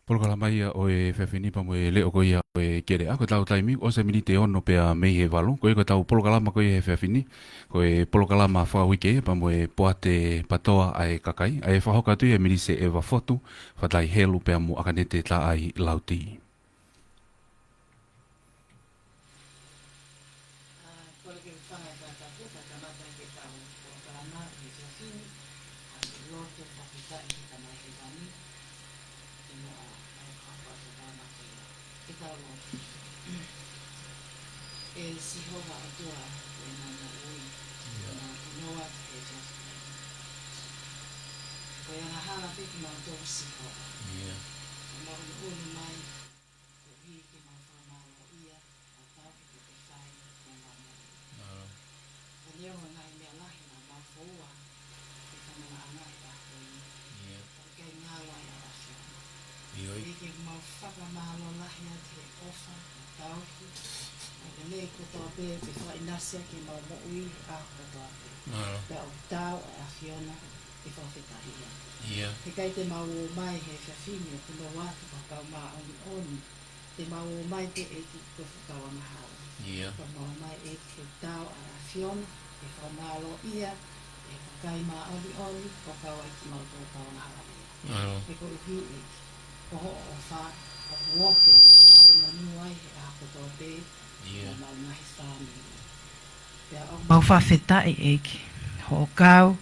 Polokala mai ia o e whewhini pa mo e leo ko ia o e kere a ko tau taimi o se mini te ono pe a mei he walo ko e ko tau polokalama ko i he whewhini ko e polokalama whawike pa mo e poate patoa ai kakai ai whahoka tu e mini se e wafotu whatai helu pe a mo akanete ta ai lauti. He kai te mau mai he whiawhini o kuno wātu whakau mā oni oni. Te mau mai te eki ko whakau ana hau. Ka mau mai eki he tau a Fiona, e whamalo ia, e kakai mā oni oni, whakau ai ki mau tō tau ana hau. E ko uhi eki, ko ho o whā, o kuope o te manu ai he ako tō te, o mau nahi whāmi. Mau whawhetai eki, ho kau,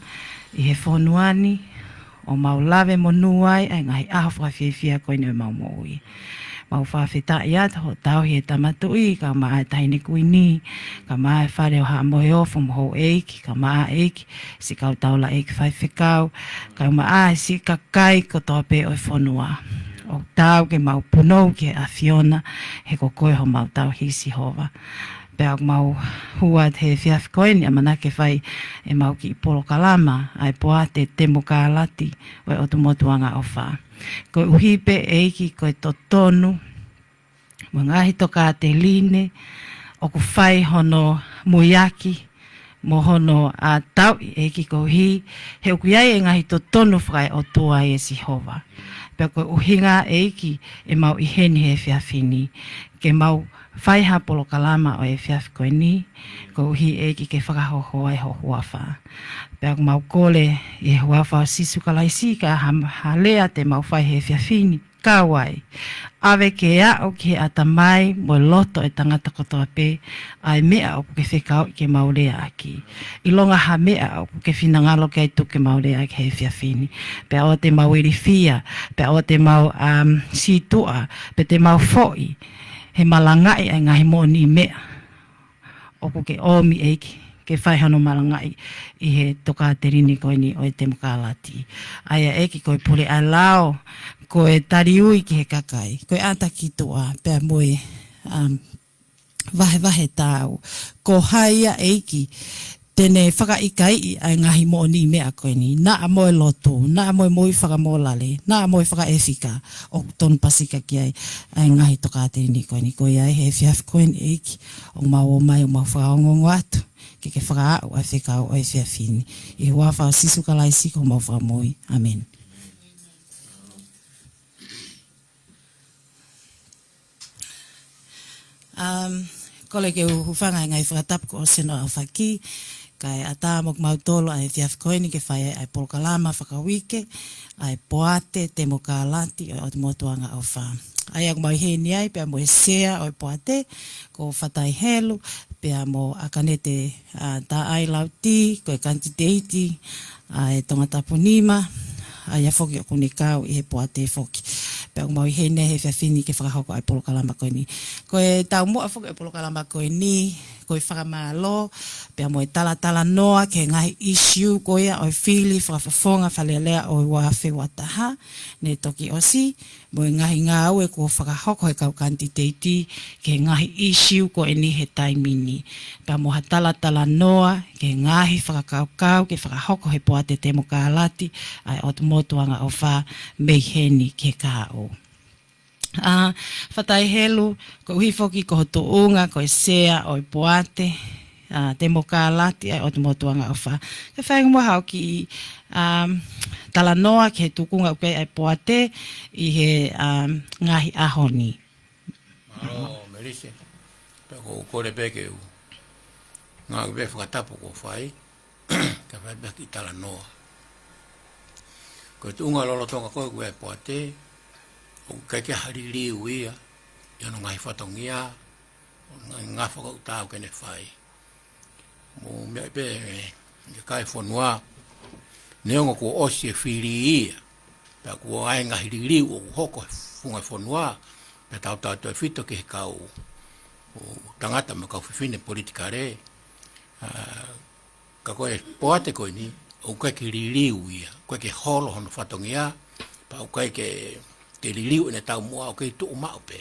i he whonuani, o mau lawe mo nuai ai ngai aho whawhiawhia koe neu mau moui. Mau whawhetai ata ho tau he tamatui, ka maa taine kui ni, ka maa whare o haa mohe ofu moho eiki, ka maa eiki, si kau taula eiki whaiwhikau, ka maa si kakai ko toa pe oi whonua. O tau ke mau punou ke a Fiona, he ko koe ho mau tau hisi hova. Pea mau hua te whiawhi koe ni amana ke whai e mau ki polokalama ai poa te temo ka lati o e otumotuanga o wha. Ko uhipe eiki koe to tonu, mo ngahi toka te line, o ku whai hono muiaki, mo hono a tau eiki ko hi, he uku iai e ngahi to tonu whai o tua e si hova. Pea koe uhinga eiki e mau iheni he whiawhini, ke mau whaiha polokalama o e whiawhi koe ni, ko uhi eiki ke whakahoho ai ho huawha. Pea mau kole e huawha o sisu kalaisi ka halea te mau whai he whiawhini, kawai. Awe ke ao ke atamai mo loto e tangata kotoa pe, ai mea o ke whekao ke maulea aki. Ilonga ha mea o ke whinangalo ke ai tuke maulea ki he whiawhini. Pea o te mau irifia, pea o te mau situa, pe te mau foi, he malangai ai ngahi moni mea. O ke omi eiki, ke whaihano malangai i he toka te rini koe ni o e te mukalati. Aia eki koe pule ai lao, koe tariui ki he kakai, koe ata ki toa, pea moe vahe tau. Ko haia eiki, tene whakaikai ai ngahi moni mea koe ni, na a moe loto, na a moe moi whakamolale, na a moe whakaefika, o ton pasika ki ai ngahi toka te rini koe ni, koe ai he whiawhi koe ni eiki, o mau o mai o mau whakaongongo atu, ke whakaau ai whekau o e whiawhini. I hua whao sisu kalaisi ko mau whakamoi. Amen. Kole ke uhufanga ngai whakatapu ko o seno au whaki, kai ata mok mau tolo ai whiawhi koe ni ke whai ai polokalama whakawike, ai poate te moka lati o te motuanga au wha. Ai aku mau heni ai, pia mo e sea o poate, ko whatai helu, pia mo akanete ta ai lauti, ko e kantiteiti, ai tongata punima, ai a whoki o kuni kau i he poate whoki. Pea aku mau heni ai he whiawhini ke whakahoko ai polokalama koe ni. Ko e tau mua whoki ai polokalama koe ni, ko e whakamalo, pia mo e tala noa ke ngahi issue ko ia o e whili whakafonga whalelea o e wawhi wataha, ne toki osi, mo e ngahi ngau e ko whakahoko e kau kantiteiti ke ngahi issue ko e ni he taimini. Pia mo ha tala noa ke ngahi whakakaukau ke whakahoko he poate te moka alati ai o te motuanga o wha mei heni ke kao. Whatai helu, ko uhi whoki ko hoto unga, ko e sea o i poate, te moka lati ai o te motuanga awha. Ke whainga mua hao ki tala noa ke tukunga uke ai poate i he ngahi ahoni. Malo, Melise. Peko kore peke u. Ngā uwe whakatapu ko whai. Ka whai peke i tala noa. Ko te unga lolotonga koe kue poate. O kai ke hariri uia. Iono ngahi whatongia. Ngā whakautau kene whai. Mo mea pe ke kai whanua. Neonga ko osi e whiri ia. Pea kua ai ngahi riri o hoko whunga whanua. Pea tau toi whito ke he kau tangata ma kau whiwhine politika re. Ka koe poate koe ni, o kai ke ririu ia, koe ke holo hono whatongia, pa o kai ke ririu ene tau mua, o kai tuu mao pe.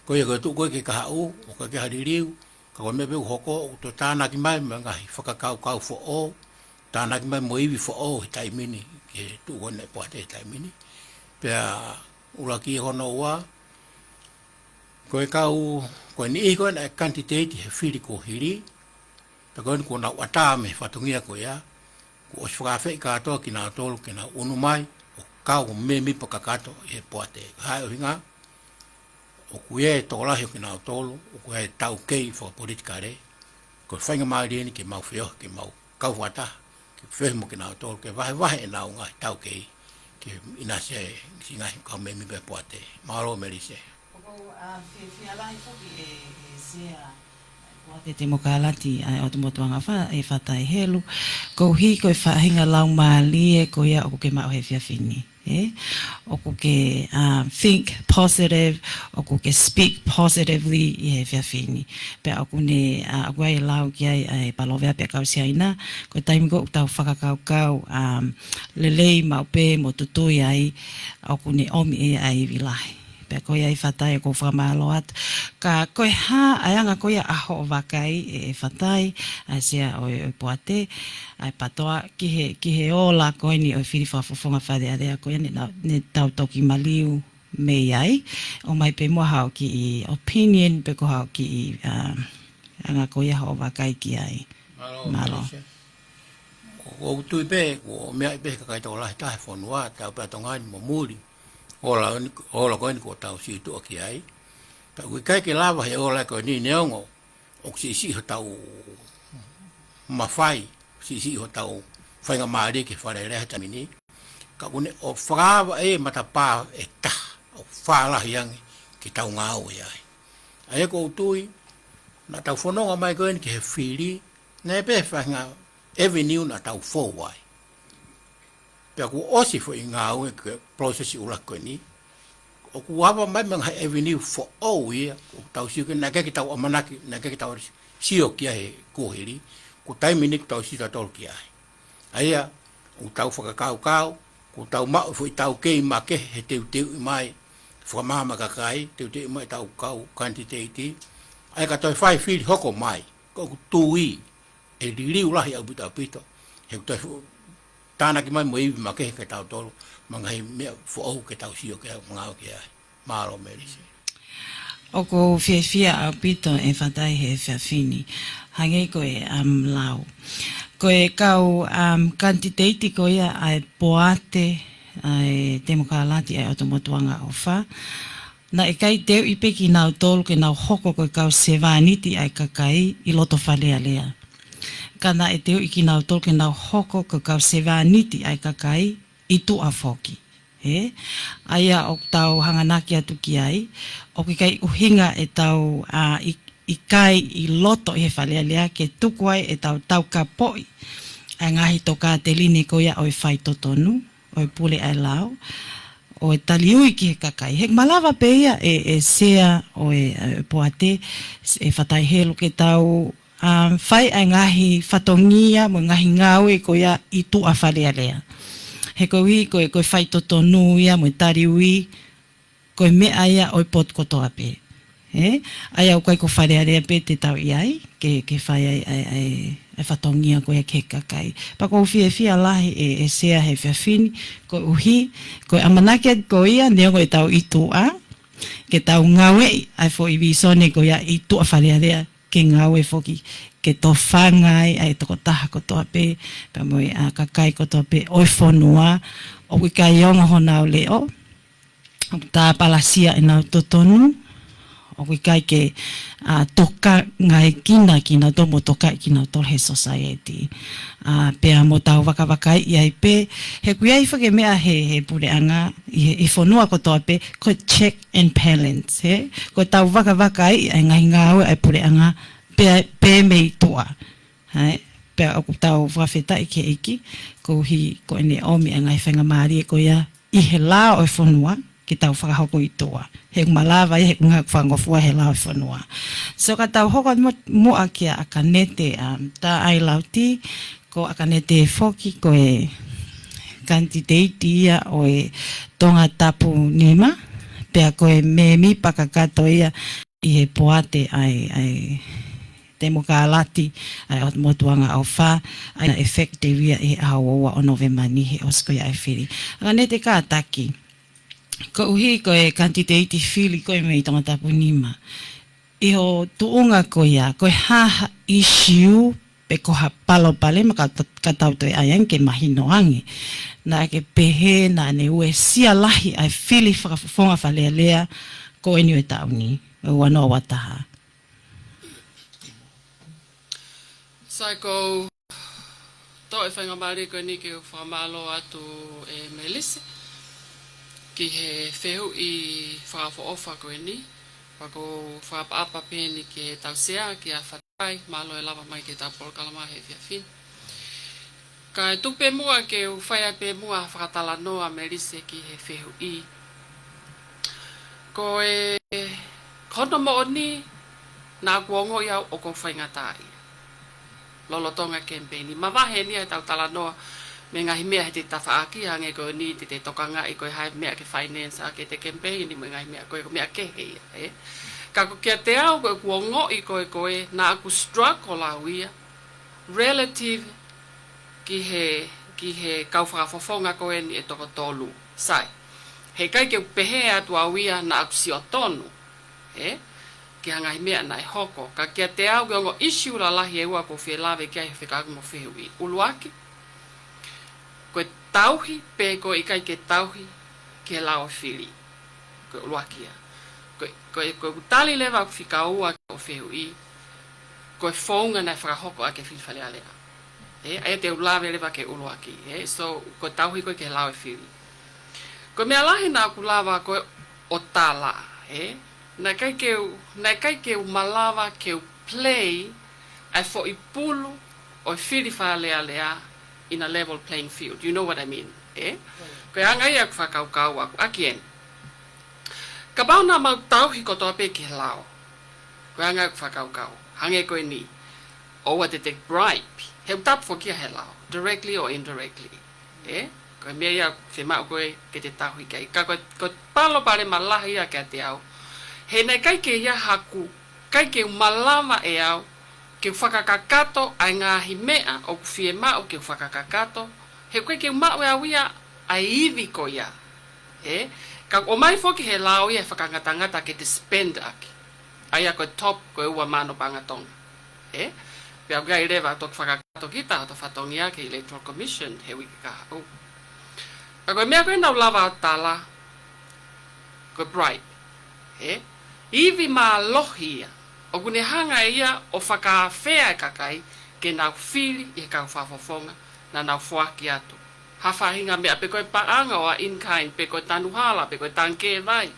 Koe e koe tuu koe ke kahau, o kai ke haririu, ka koe mebe uhoko, o to tānaki mai, me ngahi whakakau kau fo o, tānaki mai moiwi fo o, he taimini, ke tuu koe ne poate he taimini. Pea uraki hono ua, koe kau, koe ni i koe na kantiteiti he whiri ko hiri, ta koe ni ko na wata me whatungia koe ya, ko osi whakawhai katoa ki nā tolu, ki nā unu mai, o kau me mipa kakato i he poate. Hai o hinga, o kue e tōlahi o ki nā tolu, o kue e tau kei whakapolitika re, koe whainga mai rieni ki mau whio, ki mau kau wata, ki whehimo ki nā tolu, ke wahe e nā unga tau kei, ki ina se si ngahi kau me mipa poate. Mahalo Melise. Whialahi whoki e sea poate te mokalati o te motuanga wha e whatai helu. Ko hi koe whahinga lau maalie ko ia o ke mao he whiawhini. O ko ke think positive, o ko ke speak positively i he whiawhini. Pea o ko ne agua e lau ki ai palovea pia kau siaina, ko taimiko tau whakakau lelei maupe mo tutui ai, o ko ne omi e ai vilahi. Pea koe ai whatai ko whamalo atu. Ka koe ha, aianga koe aho o wakai e whatai, ai sea o poate, ai patoa ki he ola koe ni o whiri whafofonga whare area koe ne tau toki maliu mei ai. O mai pe mua hao ki i opinion, pe ko hao ki i anga koe aho o wakai ki ai. Malo. O tui pe, o mea i pe kakai tō lahi tahe whanua, tau pēr tongani mo muri. Ola koe ni ko tau si tu aki ai. Ta kui kai ke lava he ola koe ni neongo, o si ho tau mawhai, si ho tau whainga maari ke whare reha tamini. Ka kune o whakawa e matapā e taha, o whalahi angi ki tau ngāo e ai. Ai ko utui, na tau whanonga mai koe ni ke he whiri, na e pe whainga avenue na tau whowai. Pea ku osi fo i ngā ue ke prosesi ula koe ni. O ku wapa mai mga avenue fo au ia, o tau siu ke nake ki tau amanaki, nake ki tau sio kia he kuhiri, ku taimini ki tau sita tolu kia he. Aia, o tau whakakau, ku tau mau fo i tau kei make he teu i mai, whakamama kakai, teu i mai tau kau kantiteiti. Aia ka toi whai whiri hoko mai, ko ku tui, e ririu lahi au bita pito, he ku toi tāna ki mai mo iwi ma ke ke tau tolu, mga hei mea fuau ke tau sio ke mga o ke ai. Mahalo Melise. O ko whiawhia au pito e whatai he whiawhini, hangei koe lau. Koe kau kantiteiti koe ai poate, ai te mokalati ai otomotuanga o wha. Na e kai teo ipe ki nau tolu ke nau hoko koe kau sevaniti ai kakai i loto whalea lea. Kana e teo iki nau tolu ke nau hoko ko kau sevaniti ai kakai i tu a foki. Aia o tau hanganaki atu ki ai, o ki kai uhinga e tau i kai i loto i he whalea lea ke tuku ai e tau ka poi. A ngahi toka te line koia o i whai totonu, o i pule ai lau, o e taliui ki he kakai. Hek malawa peia e sea o e poate e whatai helu ke tau whai ai ngahi whatongia mo ngahi ngaue koia i tu a whalea lea. He koe koe whai totonu ia mo tariui, koe mea ia o i potkotoa pe. Aia o koe ko whalea lea pe te tau iai, ke whai ai whatongia koe ke kakai. Pako whia lahi e sea he whiawhini, koe uhi, koe amanakia koe ia, neo koe tau i tu a, ke tau ngaue ai fo i visone koe ia i tu a whalea lea, ke ngau e foki ke to whangai ai toko taha ko toa pe moe a kakai ko toa pe oi whanua o ki kai onga hona o leo o tā palasia e nau totonu o ki kai ke toka ngai kina tomo toka kina tolhe society pea mo tau waka iai pe he kuiai whake mea he pureanga i whanua ko toa pe ko check and balance he ko tau waka ai ngai ngau ai pureanga pe mei toa pea o tau whawheta iki ko ene omi ngai whenga maari ko ia i he la o whanua ki tau whakahoko i toa. He malawa i he kunga whangofua he lau whanua. So ka tau hoko mua kia a kanete tā ai lauti, ko a kanete foki ko e kantiteiti ia o e tonga tapu nima, pea ko e me mi pakakato ia i he poate ai te moka alati ai o motuanga au wha ai na effective ia i hawa o November ni he osko ia e whiri. A kanete ka ataki. Ko uhi ko e kantiteiti whili ko e mei tonga tapu nima. I ho tuunga ko ia, ko e haha issue pe ko ha palo pale ma ka tau toi aian ke mahinoangi. Na ke pehe na ne ue sia lahi ai whili whakafonga whalea lea ko e niwe tau ni. E wano wataha. Sai ko to e whainga maari ko ni ke whamalo atu e Melissa. Ki he whehu i whakafo koe ni, wako whakapa pēni ke tau sea, ki a whatai, malo e lava mai ke tau Polokalama he whiawhin. Ka e tupe mua ke u whaia pe mua whakatala noa Melissa ki he whehu i. Ko e kono mo ni, nā kuongo iau o ko whaingatai. Lolotonga kempeni. Ma wahe ni e tau tala noa, me ngahi mea he te tawhaaki hange ko ni te tokanga i koe hai mea ke finance a ke te campaign ni me ngahi mea koe mea kehe ia. Ka ko kia te au koe kua ngo i koe na aku struggle au ia relative ki he kauwhakafofonga koe ni e toko tolu. Sai, he kai ke pehe atu au ia na aku si o tonu. Ki hangahi mea nai hoko. Ka kia te au koe ngo issue la lahi e ua ko whie lawe kia he whikaku mo whihui. Uluaki. Koe tauhi pe ko i kai ke tauhi ke lao whiri. Koe uluakia. Koe utali lewa ku whika ua o whihui. Koe whaunga nei whakahoko a ke whiwhale alea. Aia te ulawe lewa ke uluaki. So koe tauhi koe ke lao whiri. Koe mea lahi nā ku lawa koe o tāla. Nai kai ke u malawa ke u play ai fo i pulu o whiri whale alea in a level playing field. You know what I mean? Koe anga ia ku whakaukau aku. Akien. Ka pau nā mau tauhi ko toa pe ke lao. Koe anga ku whakaukau. Hange koe ni. Oua te take bribe. He utap fo kia he lao. Directly or indirectly. Koe mea ia te mau koe ke te tauhi kei. Ka koe palo pare malahi ia ke te au. He nei kai ke ia haku. Kai ke umalawa e au. Ke whakakakato ai ngāhi mea o ku whie mao ke whakakakato. He koe ke mao e awia ai iwi ko ia. Ka o mai whoki he lao ia whakangatangata ke te spend aki. Ai a koe top koe ua mano pangatonga. Pea gai rewa tok whakakato kita o to whatongi a ke Electoral Commission he wiki ka hau. Ka koe mea koe nau lawa o tala koe bribe. Iwi maa lohi ia. O kune hanga ia o whakawhea e kakai ke nau whiri i kau whafofonga na nau whuaki atu. Hawhahinga mea pe koe paanga o a in-kind, pe koe tanuhala, pe koe tanke vai.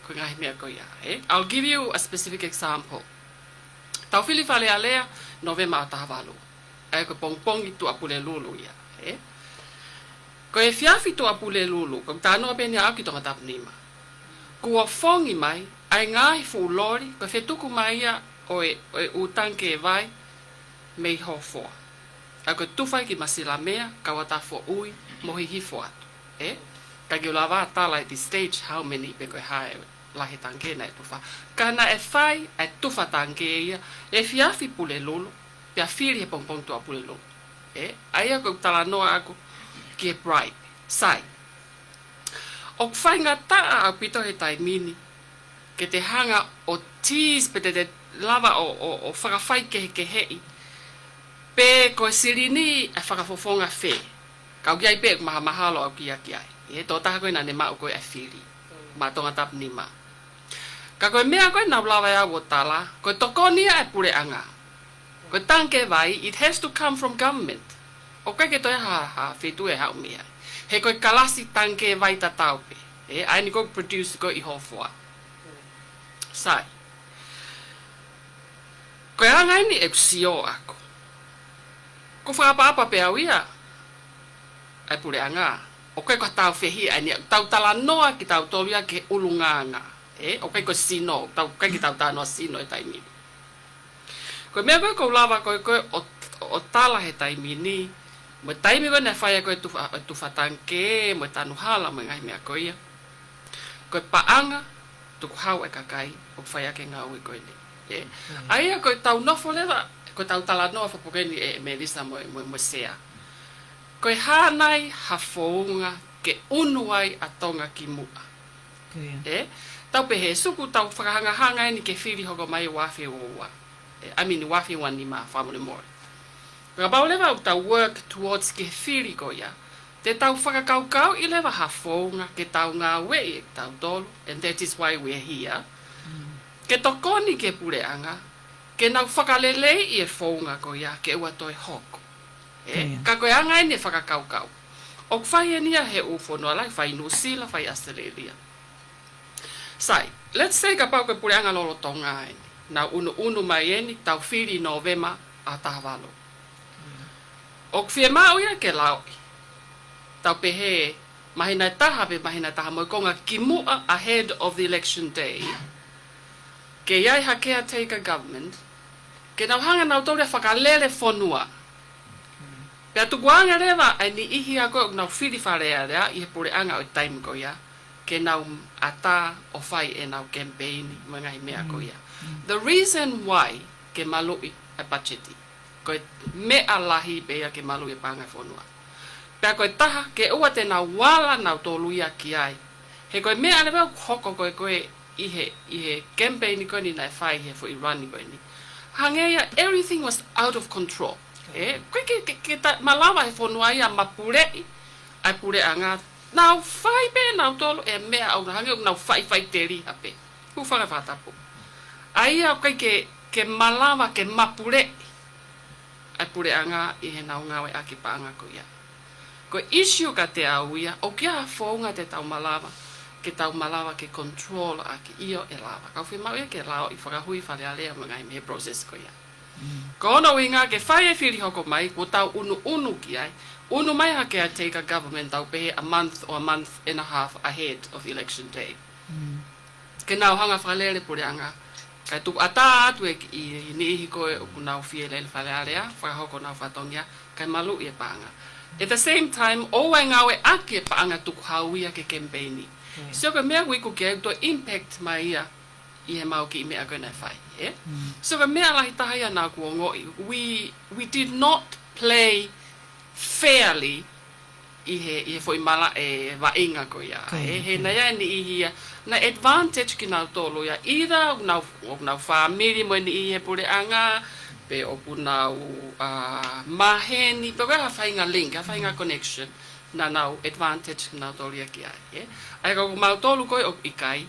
Koe ngahi mea koe ia. I'll give you a specific example. Tau whili whale alea, November o tahawalu. Ai koe pongpongi tu apule lulu ia. Koe whiawhi tu apule lulu, koe tānoa pene au ki tonga tapnima. Kua whongi mai, ai ngahi fu lori, koe whetuku mai ia o e utanke vai, mei hofoa. Ai koe tuwhai ki masila mea, kawata fo ui, mohi hifo atu. Ka ki ulawa tala at this stage, how many pe koe hae lahi tanke na e tuwha. Kana e whai, e tuwha tanke ia, e whiawhi pule lulu, pia whiri he pongpong tua pule lulu. Ai koe tala noa aku, ki e bribe. Sai. O whainga taa au pito he tai mini, ke te hanga o tease pe te lava o whakawhai ke hei. Pe ko sirini e whakafofonga whe. Kau kiai pe maha mahalo au kia kiai. E tō taha koe na ne mau koe a whiri. Ma tonga tap ni ma. Ka koe mea koe na lawa ya o tala. Koe tokonia e pure anga. Koe tanke vai, it has to come from government. O kai ke toi ha whetu e hau mea. He koe kalasi tanke vai ta taupe. E aini koe produce koe i hofua. Sai. Koe angaini e kusio ako. Ko whakapapa pe au ia. Ai pure anga. O kai ko tau whehi aini. Tau tala noa ki tau toria ke ulunganga. O kai ko sino. Tau kai ki tau tanoa sino e taimini. Koe mea koe ko lava koe o tala he taimini. Mo taimi koe ne whaia koe tu whatanke. Mo tanu hala mo ngai mea koe ia. Koe paanga. Tuku hau e kakai. O whaia ke ngau i koe ni. Aia koe tau nofo lewa. Koe tau tala noa whapokeni e Melissa mo sea. Koe hānai ha whounga ke unuai a tonga ki mua. Tau pe he suku tau whakahanga ni ke whiri hoko mai wafi oua. Amini wafi wani ma whamone mori. Koe bau lewa tau work towards ke whiri ko ia. Te tau whakakaukau i lewa ha whounga ke tau ngā wei e tau dolo. And that is why we're here. Ke tokoni ke pureanga. Ke nau whakalelei i e whounga ko ia ke ua toi hoko. Ka koe angai ne whakakaukau. O kwhai e nia he uwhonoa lai, whai New Zealand, whai Australia. Sai, let's say ka pau koe pureanga lolo tonga eni. Nau unu mai eni, tau whiri Novema a tahawalo. O kwhie mau ia ke laoi. Tau pehe mahina taha pe mahina taha moi konga ki mua ahead of the election day. Ke iai ha caretaker government, ke nau hanga nau tauria whakalele whonua. Pea tukuanga rewa, ai ni ihi a koe nau whiri wharea rea, i he pure anga o taimi ko ia, ke nau ata o whai e nau campaigni, mga mea ko ia. The reason why ke malui e pacheti, koe mea lahi bea ke malui e panga whonua. Pea koe taha, ke ua te nau wala nau toluia ki ai. He koe mea lewa hoko koe i he campaigni koe ni nai whai he fo i rani koe ni. Hangeia, everything was out of control. Koe ke malawa he whonua ia mapurei, ai pure anga, nau whai pe nau tolu e mea au na hangeu nau whai te riha pe. Hu whanga whatapu. Aia koe ke malawa ke mapurei, ai pure anga i he nau ngawe aki paanga ko ia. Ko issue ka te au ia, o kia whaunga te tau malawa ke control a ki io e lava. Kau whi mau ia ke lao i whakahui whale alea mga i me process ko ia. Ko ono inga ke whai e whiri hoko mai, ko tau unu ki ai, unu mai ha ke a take a government tau pehe a month or a month and a half ahead of election day. Ke nau hanga whalele pure anga, kai tuku ata atu e i ni ihi koe o nau whie lele whale alea, whakahoko nau whatongia, kai malu i e paanga. At the same time, o ai ngawe ake paanga tuku hauia ke campaigni. So ka mea wiku ke to impact mai ia i he mau ki i mea koe nei whai. So ka mea lahi taha ia nā kua ngoi. We did not play fairly i he fo i mala e wainga ko ia. He na ia ni i hia. Na advantage ki nau tolu ia. Ira nau whamiri mo ni i he pure anga. Pe opu nau maheni, pe koe hawhainga link, hawhainga connection, na nau advantage nau tolia ki ai. Ai kau mau tolu koe o ikai,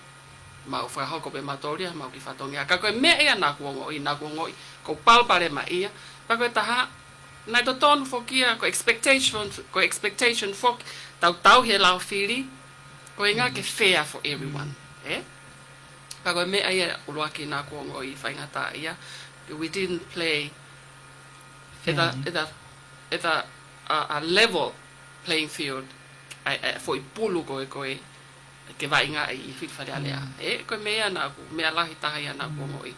mau whahoko pe mau tolia, mau ki whatongia. Ka koe mea ia nā kuongoi, ko palpare ma ia, pa koe taha, nai to tonu fokia, ko expectation fok, tau he lau whiri, ko inga ke fair for everyone. Pa koe mea ia uruaki nā kuongoi whaingata ia, we didn't play at a level playing field for pulu koe ke vainga i whiwhare alea. Koe mea lahi taha ia nā kuongoi.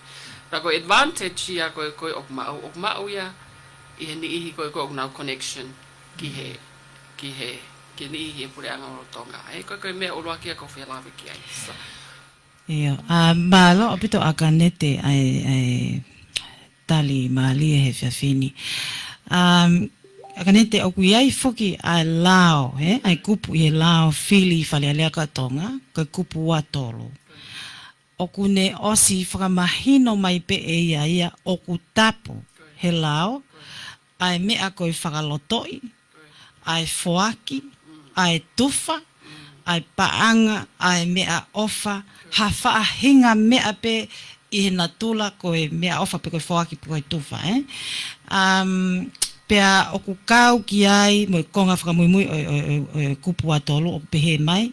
Ra koe advantage ia koe ok mau ia i he ni ihi koe ok nau connection ki ni ihi e pure anga o tonga. Koe mea uruaki a koe whialawe ki ai. Ia, ma lo apito akanete ai tali mali he whiawhini. Akanete oku iai whoki ai lao, ai kupu i he lao whili whale alea katonga, koe kupu wa tolo. o kune osi whakamahino mai pe e ia o ku tapu he lao, ai mea koe whakalotoi, ai foaki, ai tufa, ai paanga, ai mea ofa, ha whaahinga mea pe i hina tula koe mea ofa pe koe foaki pe koe tufa. Pea o ku kau ki ai, mo konga whakamuimui o kupu atolu o pehe mai,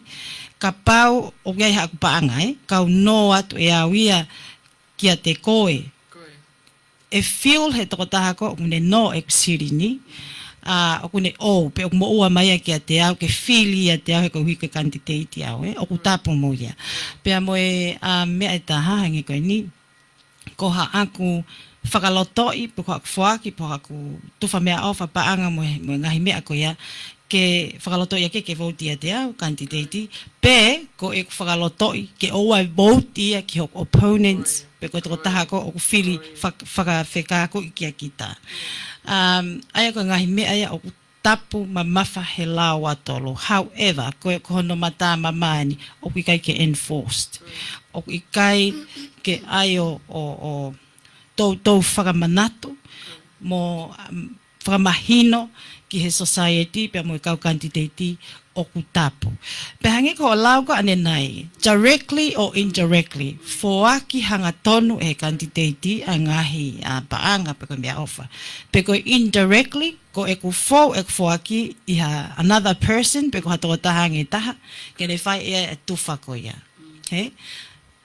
ka pau o gai haku paanga, kau no atu e awia kia te koe. E feel he toko taha ko, o kune no e kusirini, o kune o, pe o mo ua mai kia te au, ke feel ia te au he ko huike kantiteiti au, o ku tapu mo ia. Pea mo e mea e taha hangi koe ni, ko ha aku whakalotoi, pe ko haku whaaki, po haku tuwha mea ofa paanga mo ngahi mea ko ia, ke whakalotoi ake ke voti ia te au, kantiteiti, pe ko e whakalotoi, ke oua voti ia ki hoku opponents, pe ko toko taha ko o ku whili whakawheka ko i kia kita. Aia ko ngahi mea ia o ku tapu ma mawha he lao atolo. However, ko e kohono mata mamani, o ku ikai ke enforced. O ku ikai ke ai o tau whakamanatu, mo whakamahino ki he society, pe mo i kau kantiteiti o ku tapu. Pe hangi ko o lau ko ane nai, directly or indirectly, foaki hanga tonu e kantiteiti a ngahi paanga pe ko mea ofa. Pe ko indirectly, ko e ku fau e ku foaki i ha another person, pe ko hatoa taha nge taha, ke ne whai ea e tufa ko ia.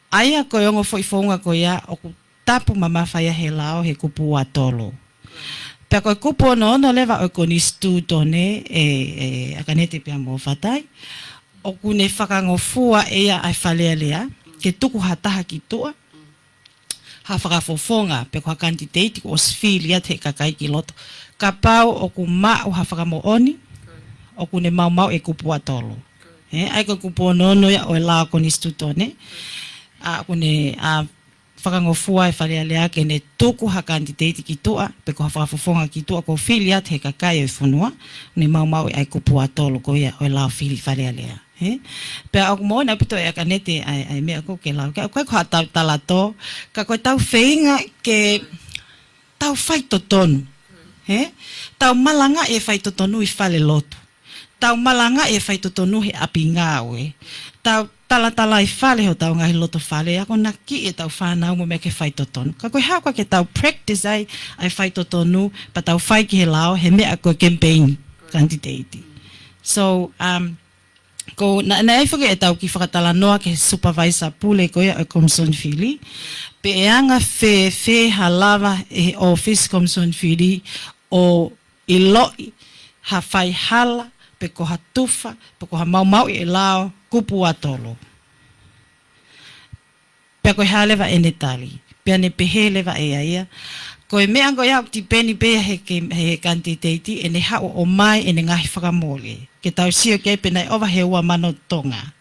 Aia ko yongo fo i fonga ko ia, o ku tapu mamawhaia he lao he kupu atolo. Pea koe kupu ono lewa o koni stu tone e akanete pia mo whatai. O kune whakangofua ea ai whalea lea, ke tuku hataha ki tua. Ha whakafofonga, pe ko kantiteiti ko osfili at he kakai ki loto. Ka pau o ku mau ha whakamo oni, o kune mau e kupu atolo. Ai koe kupu ono ya o e lao koni stu tone. Kune whakangofua e whalea lea ke ne tuku ha kantiteiti ki tua, pe ko whakafofonga ki tua ko whili at he kakai o whunua, ne mau e ai kupu atolo ko ia o e lao whili whalea lea. Pea aku mo na pito e akanete ai mea ko ke lau. Koe ko ha tau talato, ka koe tau whainga ke tau whaito tonu. Tau malanga e whaito tonu i whale lotu. Tau malanga e whaito tonu he api ngāwe. Tau tala i whale ho tau ngahi loto whale, ako na ki e tau whanau mo mea ke whaito tonu. Ka koe hau ke tau practice ai whaito tonu, pa tau whai ki he lao, he mea koe campaign kantiteiti. So, ko na e whake e tau ki whakatala noa ke supervisor pule ko ia o Komson Fili, pe e anga whe halawa e office Komson Fili o iloi ha whai hala, pe ko ha tufa, pe ko ha mau i e lao, kupu atolo. Pea koe halewa e netali, pea ne pehe lewa e aia, koe mea koe au ti peni pea he kantiteiti, e ne hao o mai e ne ngahi whakamole, ke tau sio kei penai owa he ua mano tonga.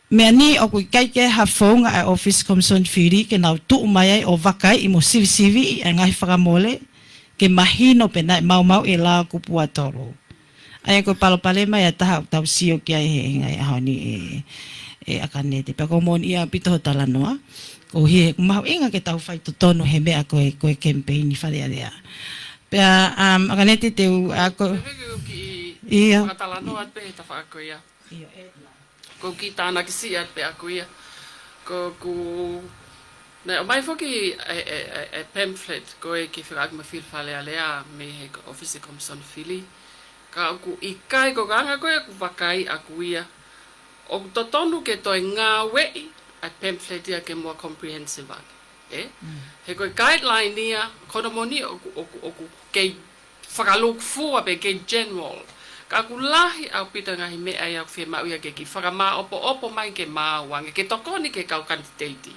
Mea ni o kui kai ke ha whaunga ai Office Komson Fili, ke nau tuu mai ai o wakai i mo sivi e ngahi whakamole, ke mahino penai mau e lao kupu atolo. Aia koe palopale mai a taha tau sio ki ai he ngai ahoni e akanete. Pea ko mon ia pito ho tala noa. Ko he mahu inga ke tau whaito tonu he mea koe campaign i wharea lea. Pea akanete te u ako... Ia. Whakatala noa at pehe ta whaako ia. Ko ki tāna ki si at pe ako ia. Ko ku... Nei, o mai whoki e pamphlet ko e ki whiraak ma whil whalea lea me he Office Komson Fili. Ka aku ikai ko kanga koe aku wakai aku ia. O to tonu ke toi ngā wei a pamphlet ia ke mua comprehensive ake. He koe guideline ia, kono moni o ke whakaluk fua pe ke general. Ka aku lahi au pita ngahi mea ia whia mau ia ke ki whakamā opo mai ke māwange, ke tokoni ke kau kantiteiti.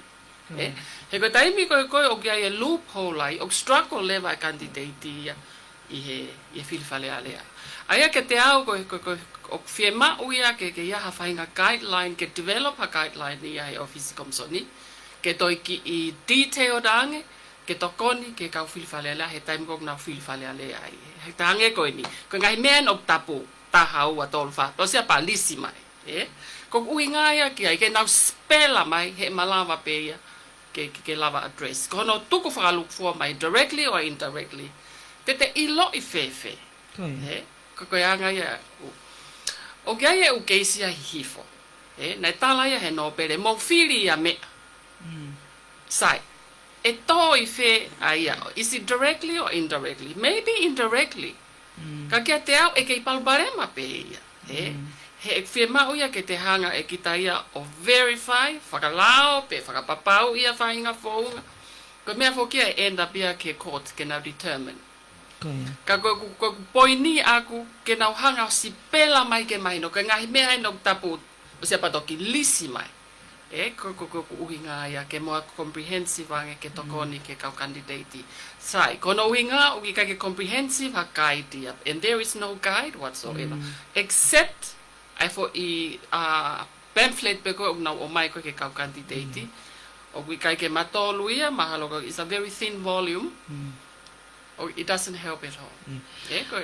He koe taimi koe o kia e loophole ai, o struggle lewa kantiteiti ia i he whilwhalea lea. Aia ke te au ko o whie mau ia ke ia ha whainga guideline, ke develop a guideline ia he Office Komsoni, ke toi ki i detailed ange, ke tokoni ke kau whilwhalea lea, he taimi kong nau whilwhalea lea ai. He tange koe ni, koe ngai mean o tapu, tahau a tolu wha, tosia pa lisi mai. Ko uinga ia ki ai ke nau spela mai he malava pe ia ke lava address. Ko no tuku whakaluk fua mai directly or indirectly. Te ilo I fefe. He? Ko anga ia. O kia ia u keisia hifo. He? Nei tala ia he no pere. Mo fili ia mea. Sai. E to I fe aia. Is it directly or indirectly? Maybe indirectly. Ka kia te au e kei palbarema pe ia. He? He fe mau ia ke te hanga e kita ia o verify, whakalao pe whakapapau ia whainga whaunga. Ko mea whokia e end up ia ke court ke nau determine. Ka ko poini aku ke nau hanga si pela mai ke mai no ka ngahi mea no tapu o se patoki lisi mai. Ko uhinga ia ke moa comprehensive ange ke tokoni ke kau candidate. Sai, kono uhinga uki ka ke comprehensive ha guide ia. And there is no guide whatsoever. Except I for pamphlet pe ko na o mai ko ke kau candidate. O we kai ke matolu ia mahalo ko is a very thin volume. It doesn't help at all. Ko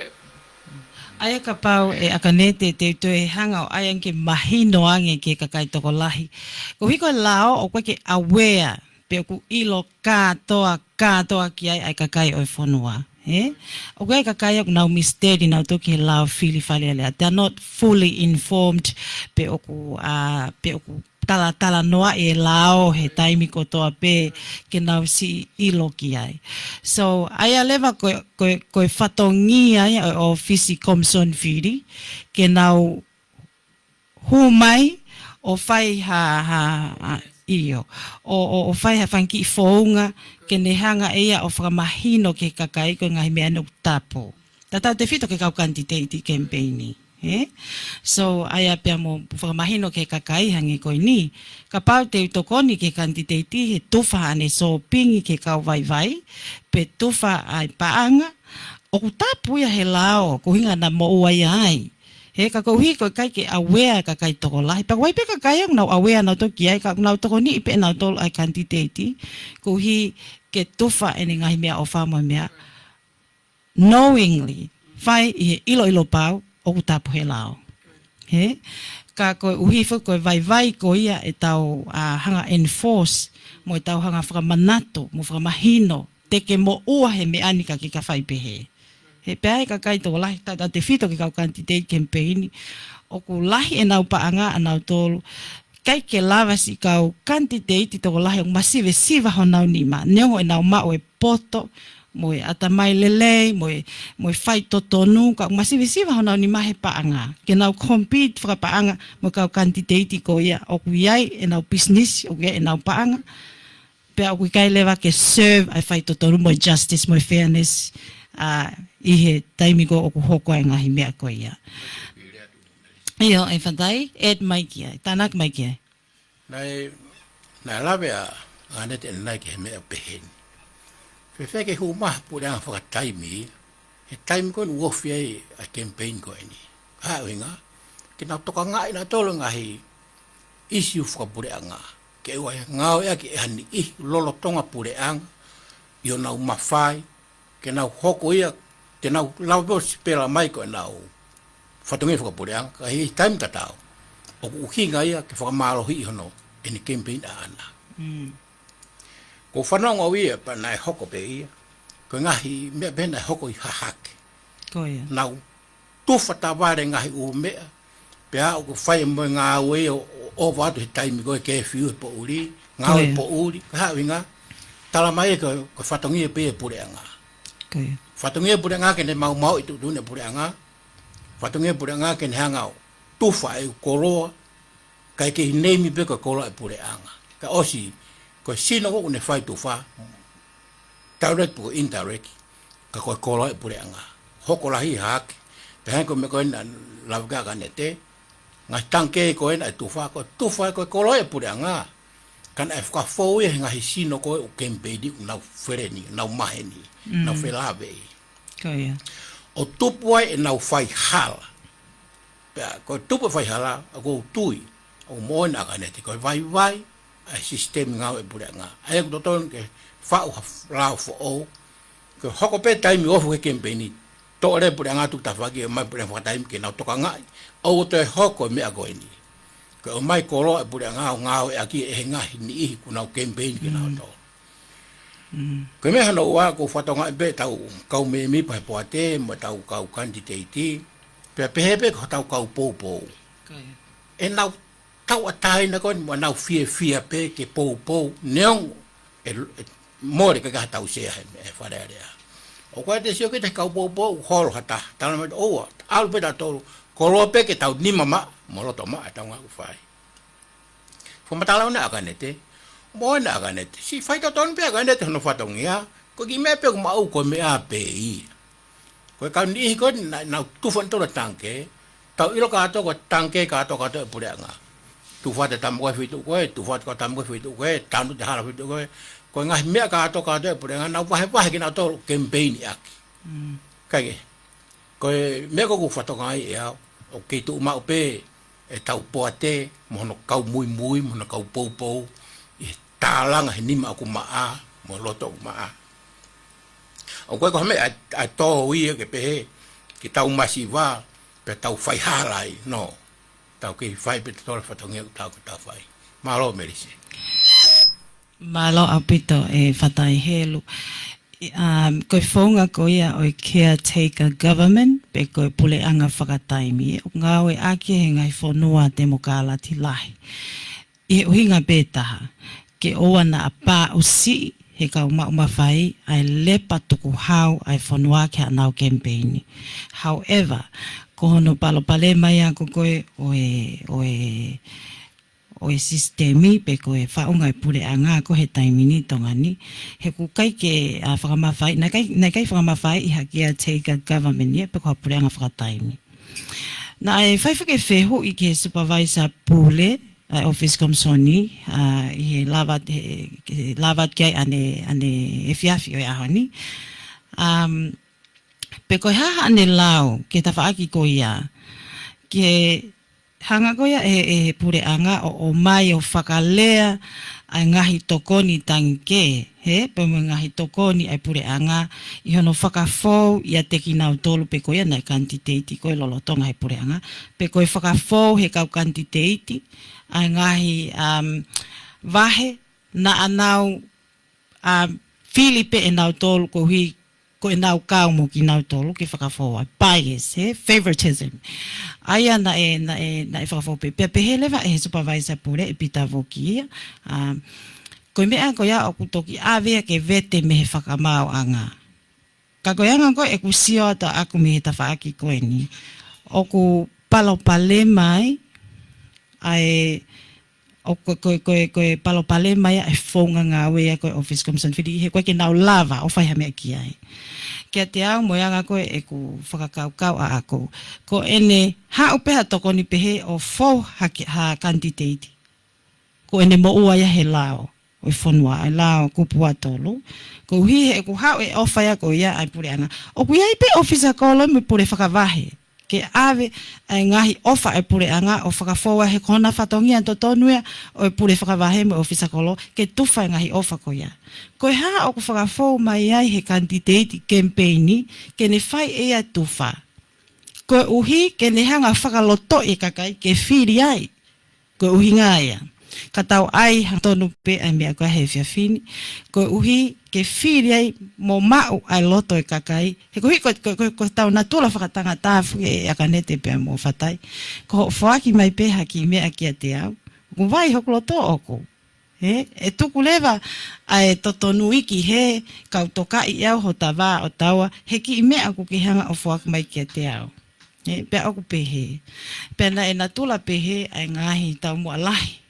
Aia ka pau e akanete te toe hanga o aia ke mahino ange ke kakai toko lahi. Ko hiko lao o koe ke aware pe ku ilo katoa ki ai kakai o whanua. O koe kakai o nau misteri nau toki he lao fili whale alea. They are not fully informed pe o ku tala noa e lao he taimi ko toa pe ke nau si ilo ki ai. So, aia lewa koe whatongi ai o Fisi Komson Whiri ke nau humai o whai iyo. O whai ha whanki I whaunga ke ne hanga ea o whakamahino ke kakai ko ngahi mea nuk tapo. Tatau te whito ke kau candidate campaigni. So aya pia mo whakamahino ke kakai hangi koe ni. Ka pau te utokoni ke candidate he tuwha ane so pingi ke kau vai pe tuwha ai paanga o kutapu ia he lao ko hinga na mo uai ai. He ka kouhi koe kai ke aware kakai toko lahi. Pa wai pe kakai ang nau aware nau toki ai ka nau toko ni ipe nau tolo ai candidate kouhi ke tuwha ene ngahi mea o whama mea knowingly whai I he ilo pau o kutapu he lao. He? Ka koe uhifo koe vai ko ia e tau hanga enforce mo e tau hanga whakamanato, mo whakamahino, teke mo ua he me anika ki ka whaipehe. He peai ka kai tō lahi, tata te whito ki kau candidate campaign, o ku lahi e nau paanga a nau tōlu, kai ke lawa si kau candidate tō lahi o masive siva ho nau nima, neongo e nau mao e poto, mo e atamai lelei, mo e whai totonu, ka masive siva ho nau ni mahe paanga. Ke nau compete whaka paanga, mo kau candidate ko ia, o ku iai e nau business, o ku e nau paanga. Pea o ku kai lewa ke serve, ai whai totonu, mo justice, mo fairness, I he taimi ko o ku hoko ai ngahi mea ko ia. Iyo, e whantai, Ed mai ki ai, tānak mai ki ai. Nai lawe a anete e nai ki he mea peheni. Fe ke hu mah pulang fa taimi he taimi ko wofi ai a campaign ko ni ha winga ke na to nga ina to nga hi issue fa pulang ke wa nga ya ke hani I lolo tonga pulang yo na mafai ke na hoko ia te na lavo spela mai ko na fa tonga fa pulang ka hi time tatao o hinga ia ke fa malo hi hono en campaign ana ko whanonga wia pa nai hoko pe ia. Ko ngahi mea bena hoko I hahake. Ko ia. Nau tuwha taware ngahi o mea. Pe a o ko whai mo ngā ue o watu he taimi koe ke whiu po uri. Ngā ue po uri. Ka hawi ngā. Tala mai ko whatongia pe e pure anga. Ko ia. Whatongia pure anga ke ne mau I tutune pure anga. Whatongia pure anga ke ne hanga o tuwha e koroa. Kai ke hinemi pe ko koroa e pure anga. Ka osi ko sino ko ne fai tu fa direct po indirect ka ko kola pure anga hoko la hi hak pe ko me ko na lavga ga nete nga tanke ko en tu fa ko kola pure anga kan f ka fo ye nga hi sino ko o kempedi na fereni na maheni na felave ko ia o tupu e na fai hal pe ko tupu fai hala ko tui o mo na ga nete ko vai ai sistem ngau e pura nga ai ko ton ke fa o la fo o ko hoko pe taimi o fo ke campaign to re pura nga tu ta fa ke mai pura fa taimi ke na to ka nga o to hoko me ago ni Ko mai kolo e pure ngao e aki e ngahi ni I kuna campaign ki na to. Ko me hana wa ko fatonga be tau kau me mi pa poate mo tau kau candidate pe pepe ko tau kau popo. E nau tau atai na ko mo nau fia pe ke popo neong e more ka tau se e fare area. O ko te sio ke te kau popo hol hata tau me o al pe da to kolo pe ke tau ni mama mo lo toma tau nga ku fai. Fo matala na akanete. Mo na akanete. Si fai to ton pe akanete no fatongia. Ko ki me pe ma u ko me a pe I. Ko ka ni ko na tu fon to tanke. Tau ilo ka to ko tanke ka to pure nga. Tu fa te tam ko fitu ko tu fa ko tam ko fitu ko tam te hala fitu ko. Ko nga me ka to pure nga na wa ki na to campaign aki. Kai. Ko me ko fatonga I ya. O ke tu ma pe e tau poate mo no kau mui mo no kau pou e talanga ni ma ku maa mo loto maa o ko me a to wi ke pe ki tau masiva pe tau fai halai no tau ke fai pe to fa tongi tau fai malo merisi malo apito e fatai helu koe whaunga ko ia o caretaker government pe koe pule anga whakataimi o ngā oe ake he ngai whanua te mokala ti lahi. I uhinga pētaha ke oa na a pā o si he ka umawhai ai lepa tuku hau ai whanua ke anau campaign. However, ko hono palo pale mai ako koe o e sistemi pe ko e whaunga e pure anga ko he taimini tongani he ku kai ke whakamawhai na kai whakamawhai I haki a take a government ye pe ko pure anga whakataimi na e whaiwhake wheho I ke supervisor pule office komsoni I he lavat kai ane e fiafi o e ahoni pe ko haha ane lao ke ta whaaki ko ia ke hanga koia e pure anga o mai o whakalea ai ngahi tokoni tanke he pe ngahi tokoni ai pure anga I hono whakafou ia te ki nau tolu pe koia na kantiteiti koe lolotonga he pure anga pe koe whakafou he kau kantiteiti ai ngahi vahe na anau Filipe e nau tolu ko hui ko nau kau mo ki nau tolu ki whakafou ai bias he favoritism aia na e whakafou pe he lewa e supervisor pure e pita voki ko mea ko ia o kutoki awea ke vete me he whakamau anga ka ko anga ko e kusio ata aku me he tawhaaki koe ni o ku palo pale mai ai o koe palo pale mai e whaunga ngā wea koe office commission whiri he koe ke nau lava o whai hamea ki ai. Kia te au moeanga koe e ku whakakaukau a ako. Ko ene ha upeha tokoni pehe o whau ha candidate. Ko ene mo ua ia he lao. O whanua ai lao kupua tolu. Ko hi he ku hau e ofaya ko ia ai pure anga. O ku iai pe officer kolo me pure whakavahe. Ke ave ai ngahi ofa e pure anga o whakafoa he kona whatongia totonua o e pure whakavahe me ofisa kolo ke tuwha ngahi ofa ko ia. Ko ha o ku whakafou mai ai he candidate campaigni ke ne whai e a tuwha. Ko uhi ke ne hanga whakaloto e kakai ke whiri ai. Ko uhi ngā ia. Ka tau ai tonu pe ai mea koe he whiawhini. Ko uhi ke whiri ai mo mau ai loto e kakai. He ko tau na tula whakatanga tāwhu e akanete pe mo whatai. Ko whaaki mai pe haki mea kia te au. Ko vai hoku loto oko. E tuku lewa ai totonu iki he kau toka I au ho ta wā o taua. He ki mea aku ki hanga o whaaki mai kia te au. Pe aku pehe. Pena e na tula pehe ai ngahi tau mua lahi.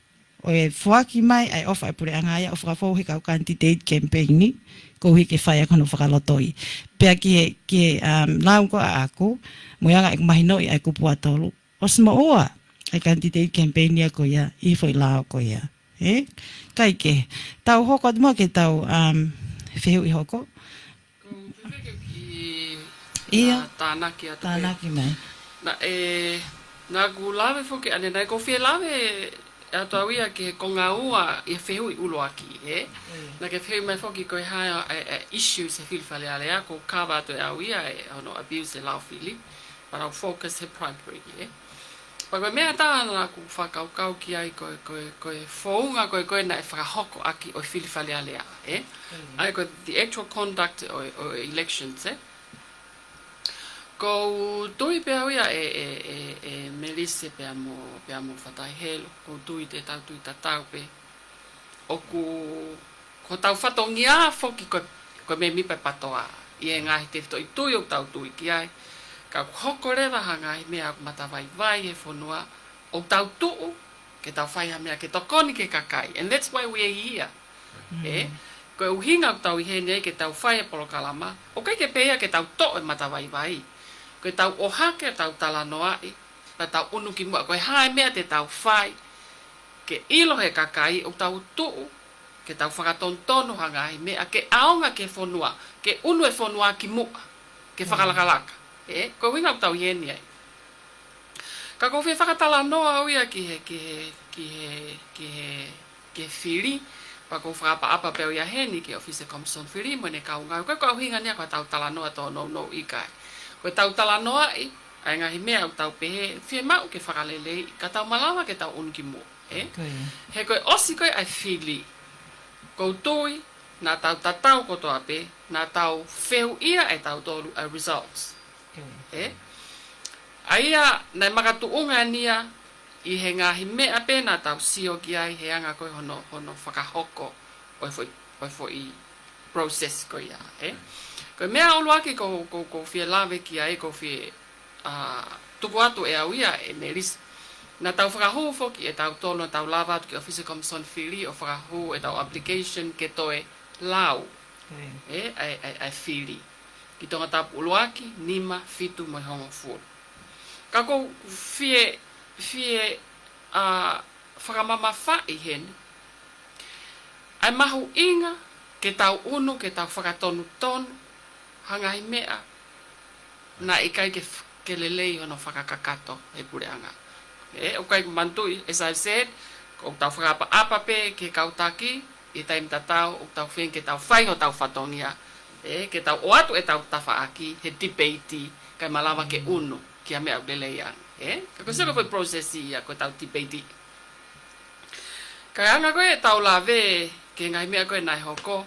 O e whaaki mai ai ofa e pure anga ia o whakafou he kau candidate campaign ni ko hi ke whai akono whakalotoi. Pea ki lau ko a ako moianga e mahino I ai kupua tolu. O sima oa ai candidate campaign ni ako ia I foi lau ko ia. Kai ke tau hoko mo ke tau whehu I hoko. Ko whiweke ki Ia tānaki atu. tānaki mai. Na ku lawe whoke ane nai ko whie lawe ato awia ke konga ua I whehu I uloaki, Na ke whehu mai whoki koe haia issues e whilwhale alea, ko kawa ato e awia e ono abuse e lau whili, but I'll focus he primary, Pa koe mea tāna ku whakaukau ki ai koe whaunga koe nai whakahoko aki o whiliwhale alea, Ai koe the actual conduct o elections, Ko tui pea uia e Melisse pea mo whatai helo, ko tui te tau tui tatau pe. O ko tau whatongia foki koe me mipe patoa. I e ngahi te whito i tui o tau tui ki ai. Ka hoko rewa hanga i mea aku matawai vai e whanua. O tau tuu, ke tau whaiha mea ke tokoni ke kakai. And that's why we are here. Ko uhinga o tau i hene ke tau whai e Polokalama. O kai ke pea ke tau to e matawai vai. Koe tau ohake tau talanoa i. Na tau unu ki mua. Koe hae mea te tau whai. Ke ilo he kakai o tau tuu. Ke tau whakatontonu hanga i mea. Ke aonga ke whanua. Ke unu e whanua ki mua. Ke whakalakalaka. Koe winga o tau hene ai. Ka koe whakatalanoa au ia ki he whiri. Pa koe whakapa peo ia heni ki Office Commission whiri. Mwene kaunga. Koe koe hinga nia koe tau talanoa tō no ikai. Koe tau talanoa i, ai ngahi mea au tau pehe, whie mau ke whakalele, ka tau malawa ke tau unki mo. He koe osi koe ai whili. Kou tui, nā tau tatau kotoa pe, nā tau wheu ia e tau tōru a results. Aia, nei makatuunga nia, i he ngahi mea pe nā tau sio ki ai, he anga koe hono whakahoko, oi fo i process koe ia. Koe mea oluaki ko whie lawe ki ai, ko whie tuku atu e au ia e Melis. Nā tau whakahu foki e tau tono tau lawa atu ki Office Commission whiri o whakahu e tau application ke toe lau. Ai whiri. Ki tonga tapu uluaki, nima, fitu, moi hongo furu. Ka ko whie whakamama wha i hen. Ai mahu inga ke tau unu, ke tau whakatonu tonu. Hangai mea, na ikai ke lelei hono whakakakato e pureanga. O kai mantui, as I said, o tau whakapa apape ke kautaki, i taim tatau, o tau when ke tau whai o tau whatongia, ke tau oatu e tau tawhaaki, he tipeiti, kai malawa ke unu, ki a mea lelei ang. Kako seko koe prosesi ia, koe tau tipeiti. Kai anga koe tau lawe, ke ngai mea koe nai hoko,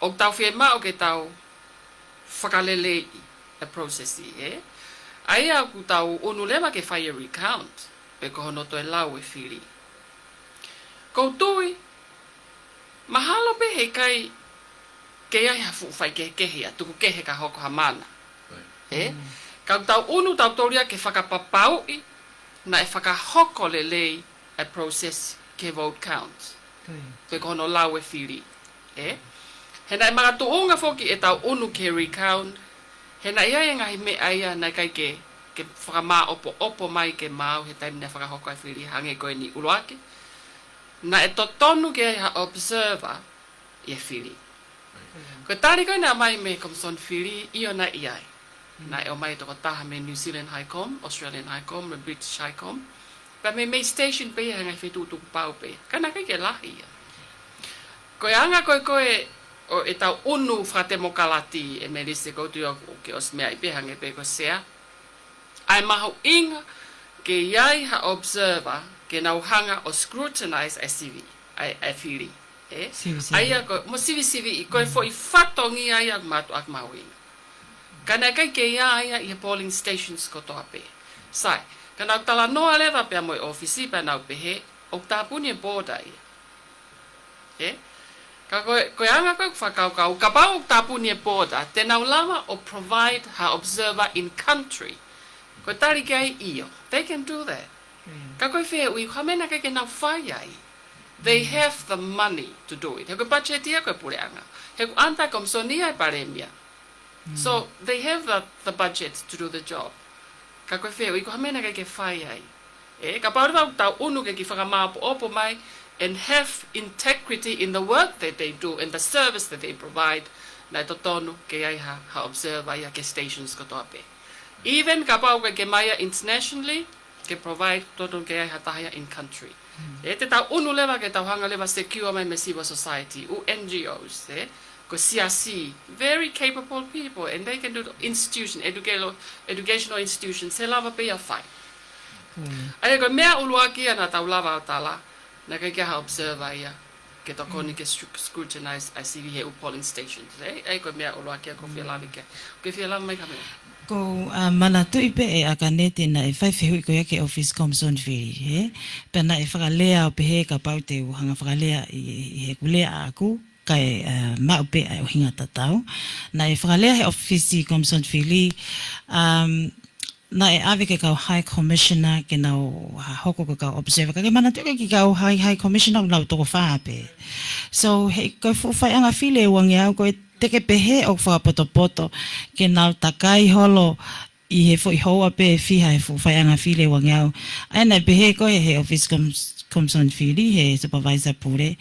o tau whe mao ke tau whakalelei a processi, Ai au ku tau unu lewa ke whai a recount, pe ko hono to e lau e whiri. Kou tui, mahalo pe he kai ke ai hafu whai ke kehia, tuku kehe ka hoko ha mana. Kau tau unu tau toria ke whakapapau i, na e whakahoko lelei a process ke vote count, pe ko hono lau e whiri. He nai magatuunga foki e tau unu ke recount. He nai ia ngahi me aia nai kai ke whakama opo mai ke mau he taimi nai whakahoko ai whiri hange koe ni uruake. Na e totonu ke ai ha observer i e whiri. Koe tari koe nā mai me Commission whiri i o nai iai. Na e o mai toko taha me New Zealand High Com, Australian High Com, me British High Com. Pa me station pe ia ngai whitutuku pau pe. Kana kai ke lahi ia. Koe anga koe o e tau unu whakatemo kalati e Melisse koutu o ke os mea i pehange pe ko sea. Ai mahu inga ke iai ha observer ke nau hanga o scrutinize a CV, ai whiri. Aia ko, mo sivi i koe fo i whatongi ai ak matu ak mahu inga. Kana kai ke ia i he polling stations ko toa pe. Sai, kana au tala noa lewa pe a moi ofisi pe nau pe he, o tāpuni e border ia. Ka koe anga koe whakaukau, ka pau tāpuni e pōta, te nau lama o provide ha observer in country. Koe tari ke ai iyo. They can do that. Ka koe whea ui, ka mena ke nau whai ai. They have the money to do it. He koe budgetia koe pure anga. He koe anta komsonia e paremia. So they have the budget to do the job. Ka koe whea ui, ka mena ke whai ai. Ka pau rau tau unu ke ki whakamāpo opo mai, and have integrity in the work that they do and the service that they provide, na totonu ke ai ha observe ai ke stations ko toa pe. Even ka pau ke maia internationally, ke provide totonu ke ai ha tahia in country. Te tau unu lewa ke tau hanga lewa secure mai me civil society, u NGOs, ko CRC, very capable people, and they can do institution, educational institutions, he lava pe a whai. Ai ko mea ulua kia na tau lava o tala. Na kai kia observe ia. Ke to koni ke scrutinize I see he polling stations. Ai ko mea ulua kia ko fia lavi ke. Ke fia lavi mai kame. Ko mana tu ipe e akanete na e whai whihui ko yake office Comson Ferry, he? Pena e whakalea o pehe ka pau te uhanga whakalea i he kulea aku, kai maupe ai o hinga tatau. Na e whakalea he office Comson Ferry, na e awe ke kau High Commissioner ke nau hoko ke kau observer. Kake mana tu ke kau High Commissioner nau toko whaape. So he koe fuwhai anga while wangi au koe teke pehe o whakapoto ke nau takai holo i he fo i hoa pe fiha he fuwhai anga while wangi au. Aina pehe koe he office Comson Ferry, he supervisor pure.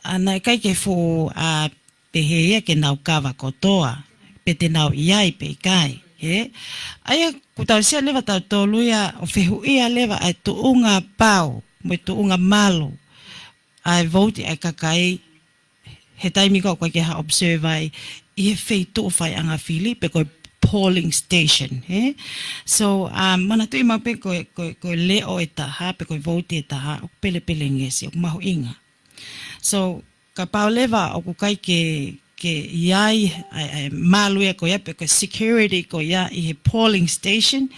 Ana kai ke fu a pehe ia ke nau kawa kotoa, pe te nau iai pe kai. Aia kutau sia lewa tau toluia o whehu ia lewa ai tuunga pau, mo tuunga malo, ai vote ai kakai he taimi ko koe ke ha observe ai i he whei tō whai anga whili pe koe polling station. So, mana tui mau pe koe leo e taha, pe koe vote e taha, o pele ngesi, o mahu inga. So, ka pau lewa o kai ke iai maluia ko ia pe koe security ko ia i he polling station,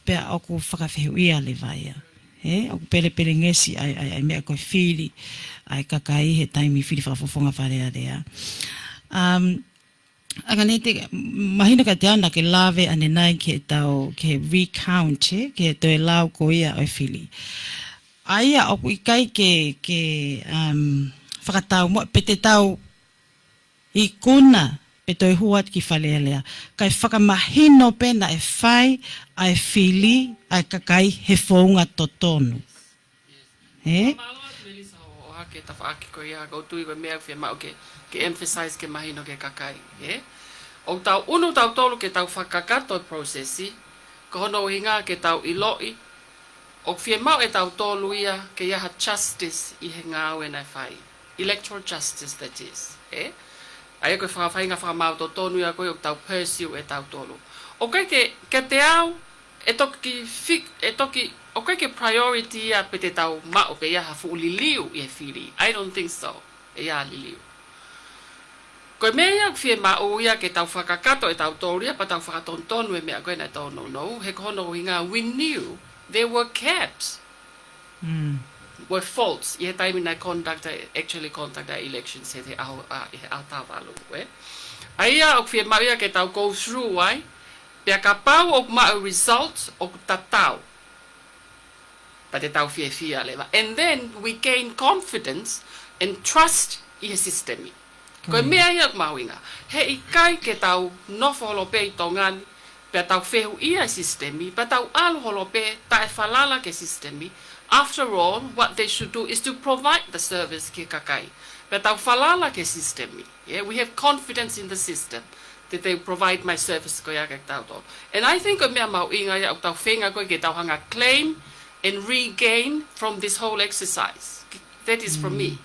pe o ku whakawhehu ia lewa ia. O pele ngesi ai mea koe whili, ai kakai he taimi whiri whakafofonga wharea rea. Akanete, mahina ka te ana ke lawe ane nai ke tau, ke recount, ke toi lau ko ia oi whili. Aia oku ikai ke whakatau mo, pe te tau i kuna, pe toi huat ki whalea lea. Kai whakamahino pena e whai, ai whili, ai kakai he whaunga totonu. Ke ta whaaki ko ia, ko tui ko mea whia mau ke emphasize ke mahino ke kakai. O tau unu tau tolu ke tau whakakato processi, ko hono hinga ke tau iloi, o whia mau e tau tolu ia ke iaha justice i he ngā wena whai. Electoral justice, that is. Ai koe whakawhainga whakamau to tonu ia koe o tau pursue e tau tolu. O kai ke te au, e toki o kai ke priority ia pe te tau mao pe ia hafu liliu i e whiri. I don't think so. E ia liliu. Koe mea ia whie mao ia ke tau whakakato e tau tōria pa tau whakatontonu e mea koe na tau no. He kohono hinga, we knew there were caps. Were faults. I he taimi nai actually conduct the elections he te au tāwalu. Aia o whie mao ia ke tau go through ai, pia ka pau o mao results o tatau. Pa te tau fia lewa. And then we gain confidence and trust i he sistemi. Koe mea ia mauinga. He i kai ke tau nofo holope i tongani, pe tau whehu ia sistemi, pa tau alu holope ta e falala ke sistemi. After all, what they should do is to provide the service ki kakai. Pe tau falala ke sistemi. We have confidence in the system that they provide my service ko ia ke tau tō. And I think o mea mauinga ia o tau whenga koe ke tau hanga claim and regain from this whole exercise. That is from me.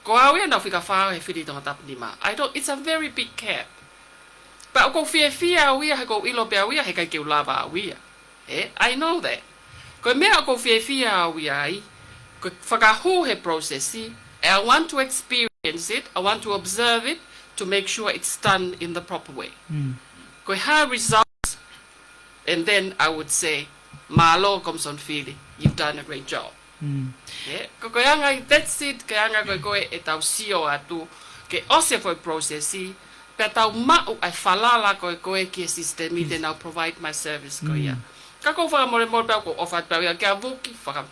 Ko au ia nau whika whao he whiri tonga tapani ma. It's a very big cap. But o ko whia au ia, he ko ilo pe au ia, he kai keu lava au ia. I know that. Ko mea o ko whia au ia ai, ko whakahu he processi, I want to experience it, I want to observe it, to make sure it's done in the proper way. Ko ha results, and then I would say, Malo Comson Ferry, you've done a great job. Ko anga, that's it, ke anga koe e tau sio atu, ke ose foi processi, pe tau mau ai falala koe ki e sistemi, then I'll provide my service ko ia. Ka ko whaka more pau ko ofat pau ia, ke a vuki, whaka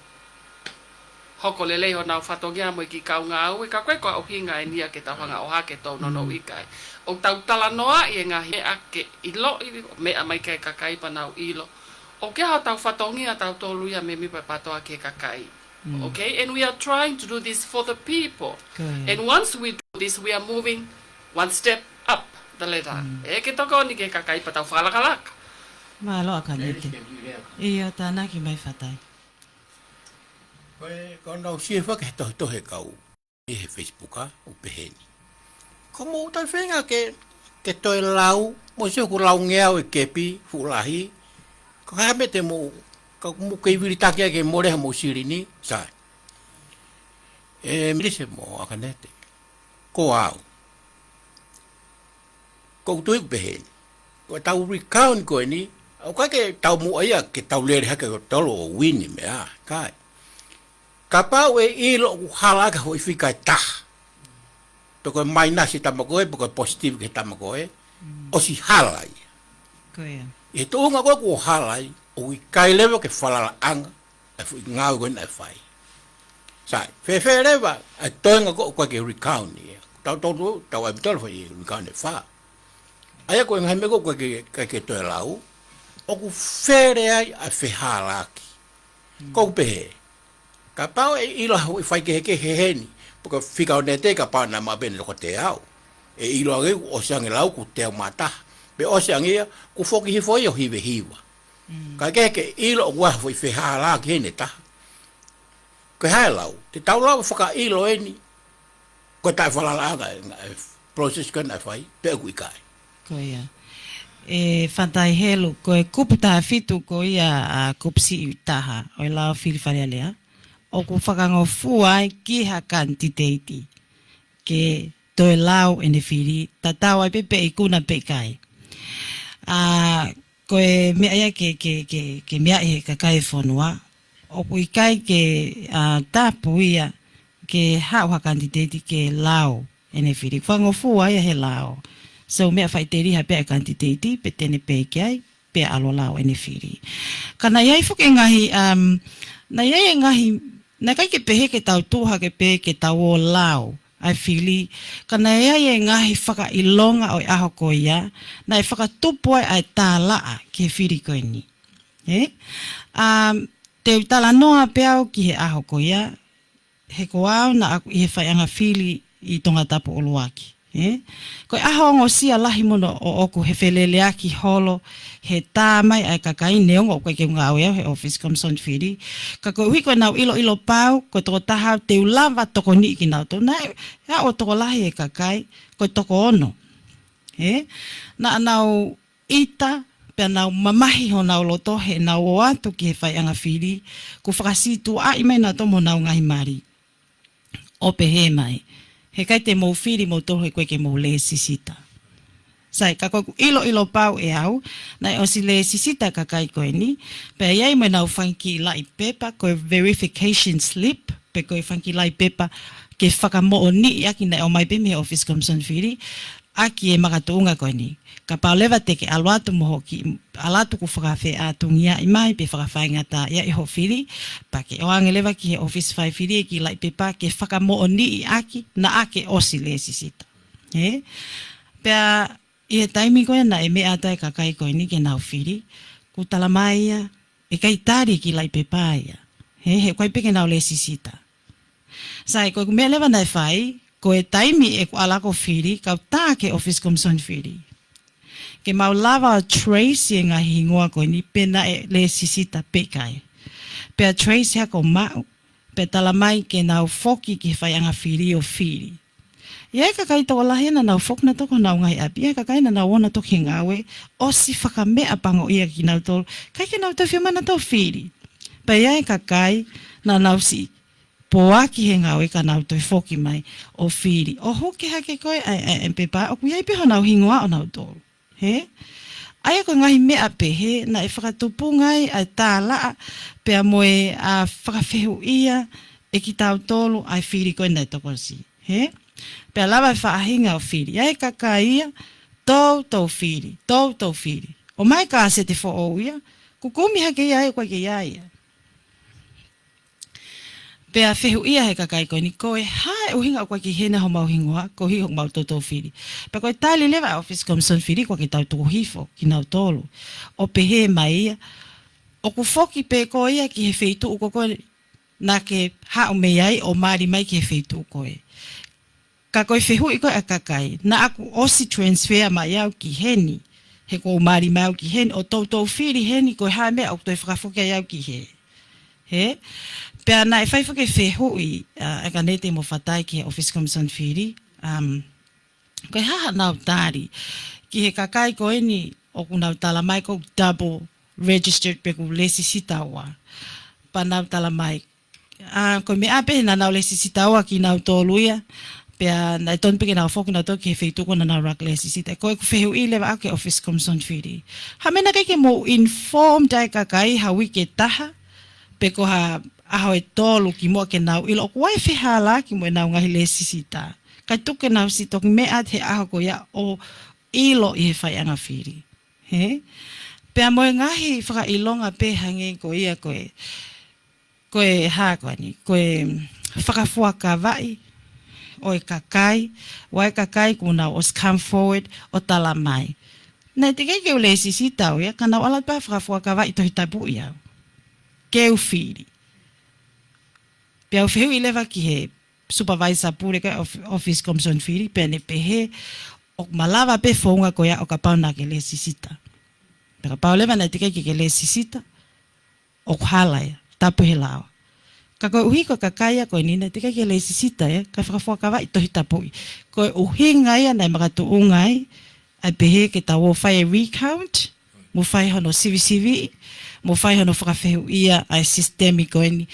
hoko leleho nau whatongia mo i ki kaunga au, ka koe koe o hinga e nia ke tau hanga o hake tau nono ikai. O tau tala noa i e ngahi mea ke ilo, mea mai kai kakai pa nau ilo. O ke hao tau whatongia tau tōluia me mipa patoa ke kakai. Okay, and we are trying to do this for the people. And once we do this, we are moving one step up the ladder. Ke toko ni ke kakai pa tau whalakalaka. Malo akanete. Ia tāna ki mai whatai. Ko nau sie whake he tohe kau i he Facebook o peheni. Ko mō tai whenga ke toi lau, mo se ku lau ngeau e kepi, fulahi, ko hame te mō ka mu ke vili take ke more ha mo siri ni sai mi se mo akanete ko au ko tu be ko tau recount ko ni o ka ke tau mu ia ke tau le ha ke tolo win me a kai ka pau e ilo hala ka ho fika ta to ko mai na si tamako e ko positive ke tamako e o si hala Ko ia. e to nga ko hala o i kai levo ke fala ang e fu nga go na fai sai fe leva a to nga ko ke recount ni tau tau e tol foi recount e fa aya ko nga me ko ke to lau o ku fere ai a fe hala ki ko pe ka pau e ilo ho fai ke heni porque fica o nete ka pa na ma ben lo te au e ilo ge o sang lau ku te mata be o sang ia ku foki hi foi o hive hiwa ka ke ilo wa foi fe hala ke neta ke halau te tau lau faka ilo eni ko ta fala la process kan na fai pe ku kai Ko ia. E whantai helu, ko e kupu taha fitu ko ia a kupsi i taha, o i lao whiri whare alea. O ku whakango fuai ki ha kantiteiti, ke toi lao ene whiri, tatau ai pepe i kuna pe kai. Ko e mea ia ke mea e kakai whanua, o ku i kai ke tapu ia, ke hao ha kantiteiti ke lao ene whiri. Whango fuai he lao. So mea whai te riha pea kantiteiti, pe tene pe kiai, pe alo lao ene whiri. Ka na iai whuke ngahi, na iai ngahi, na kai ke pehe ke tau tuha ke pehe ke tau o lao, ai whiri, ka na iai ngahi whaka ilonga o i aho ko ia, na i whaka tupu ai tā laa ke whiri koe ni. Te utala noa pea o ki he aho ko ia, he ko au na aku i he whai anga whiri i tonga tapu o luaki. Ko aho ngo sia lahi mono o oku he whelele aki holo he tāmai ai kakai neongo koe ke mga awea he office comson whiri ka koe hui koe nau ilo pau ko toko taha te ulawa toko ni ki nau tō nai ya o toko lahi he kakai koe toko ono na nau ita pia nau mamahi ho nau loto he nau o atu ki he whai anga whiri ko whakasitu a imai na tomo nau ngahi mari ope he mai he kai te mou whiri mou toho e koe ke mou le sisita. Sai, ka koe ilo pau e au, nai o si le sisita ka kai koe ni, pe iai mai nau whanki lai pepa, koe verification slip, pe koe whanki lai pepa, ke whakamo o ni aki nai o mai pe me office comson whiri, aki e makatuunga koe ni. Ka pau lewa te ke aluatu moho ki, alatu ku whakawhi atungia i mai pe whakawhainga ta ia i ho whiri, pa ke oange lewa ki he office whai whiri e ki lai pepa ke whakamo o ni i aki, na ake osi le sisita. Pea i he taimi koe na e me atai kakai koe ni ke nau whiri, ku talamai ia, e kai tari ki lai pepa ia. He koe peke nau le sisita. Sai, koe mea lewa nai whai, ko e taimi e ku alako whiri, kau tā ke office comson whiri. Ke mau lava trace e ngahi hingoa koe ni pena e le sisita pekai. Pea trace hako mau, pe talamai ke nau foki ki whai anga whiri o whiri. Ia e kakai toko lahi na nau fok na toko nau ngai api, ia kakai na nau ona toki ngawe, o si whakamea pango ia ki nau tolu, kai ke nau tawhia mana tau whiri. Pea ia e kakai na nau si poaki he ngawe ka nau toi foki mai o whiri. O hoke hake koe ai pepa, o kui ai peho nau hingoa o nau tolu. Ai ko ngahi mea pehe na e whakatupu ngai ai tā laa pea moe a whakawhehu ia e ki tau tolu ai whiri koe nei toko si. Pea lawa e whaahinga o whiri. Ai kaka ia tau whiri, tau whiri. O mai ka se te who o ia, kukumi hake ia e koe ke ia ia. Pea whehu ia he kakai koe ni koe, hae uhinga o koe ki hena ho mau hingoa, ko hi ho mau toto whiri. Pea koe tali lewa office comson whiri koe ki tau tuku hifo, ki nau tolu. O pehe mai ia, o ku foki pe koe ia ki he wheitu uko koe, na ke hao me ai o maari mai ki he wheitu koe. Ka koe whehu i koe a kakai, na aku osi transfer mai au ki heni, he ko maari mai au ki heni, o toto whiri heni koe hae mea au toi whakafoki ai au ki he. Pea na e whaiwhake whehui e ka nete mo whatai ki he office comson whiri. Koe haha nau tāri. Ki he kakai koe ni o ku nau tala mai kou double registered pe ku lesi sitawa. Panau tala mai. Ko me ape na nau lesi sitawa ki nau toluia. Pea na ton pe na foku na to ke feitu ko na na rak lesi sita. Ko ku feu ile va ke office comson firi. Ha mena ke mo inform dai kakai ha wiki taha. Pe ko ha aho e tolu ki mo ke nau ilo ko wai fe hala ki mo nau ngahi lesi sita. Ka tuke nau sito ki me at he aho ko ya o ilo I he fai anga firi. He? Pea mo ngahi whaka ilonga pe hange ko ia koe haa koe ni, koe whakafuaka vai, o kakai, wai kakai kuna os come forward o tala mai. Nei te kei keu lesi si tau ia, kana wala pa whakafuaka vai tohi tapu ia. Keu whiri. Pea uwhehu I lewa ki he supervisor pureka office comson whiri, pea ne pehe, o malawa pe whaunga koe o ka pauna ke lesi sita. Pea pao lewa nei te kei ke lesi sita, o kuhalaya. Tapu he lawa. Ka koe uhi ko kakaya koe nina, te kai ke lesi sita ka whakafuaka wai tohi tapui. Koe uhi ngai anai makatu ungai, ai pehe ke tawo whai recount, mo whai hono civi, mo whai hono whakawhehu ia, ai systemi koe ni,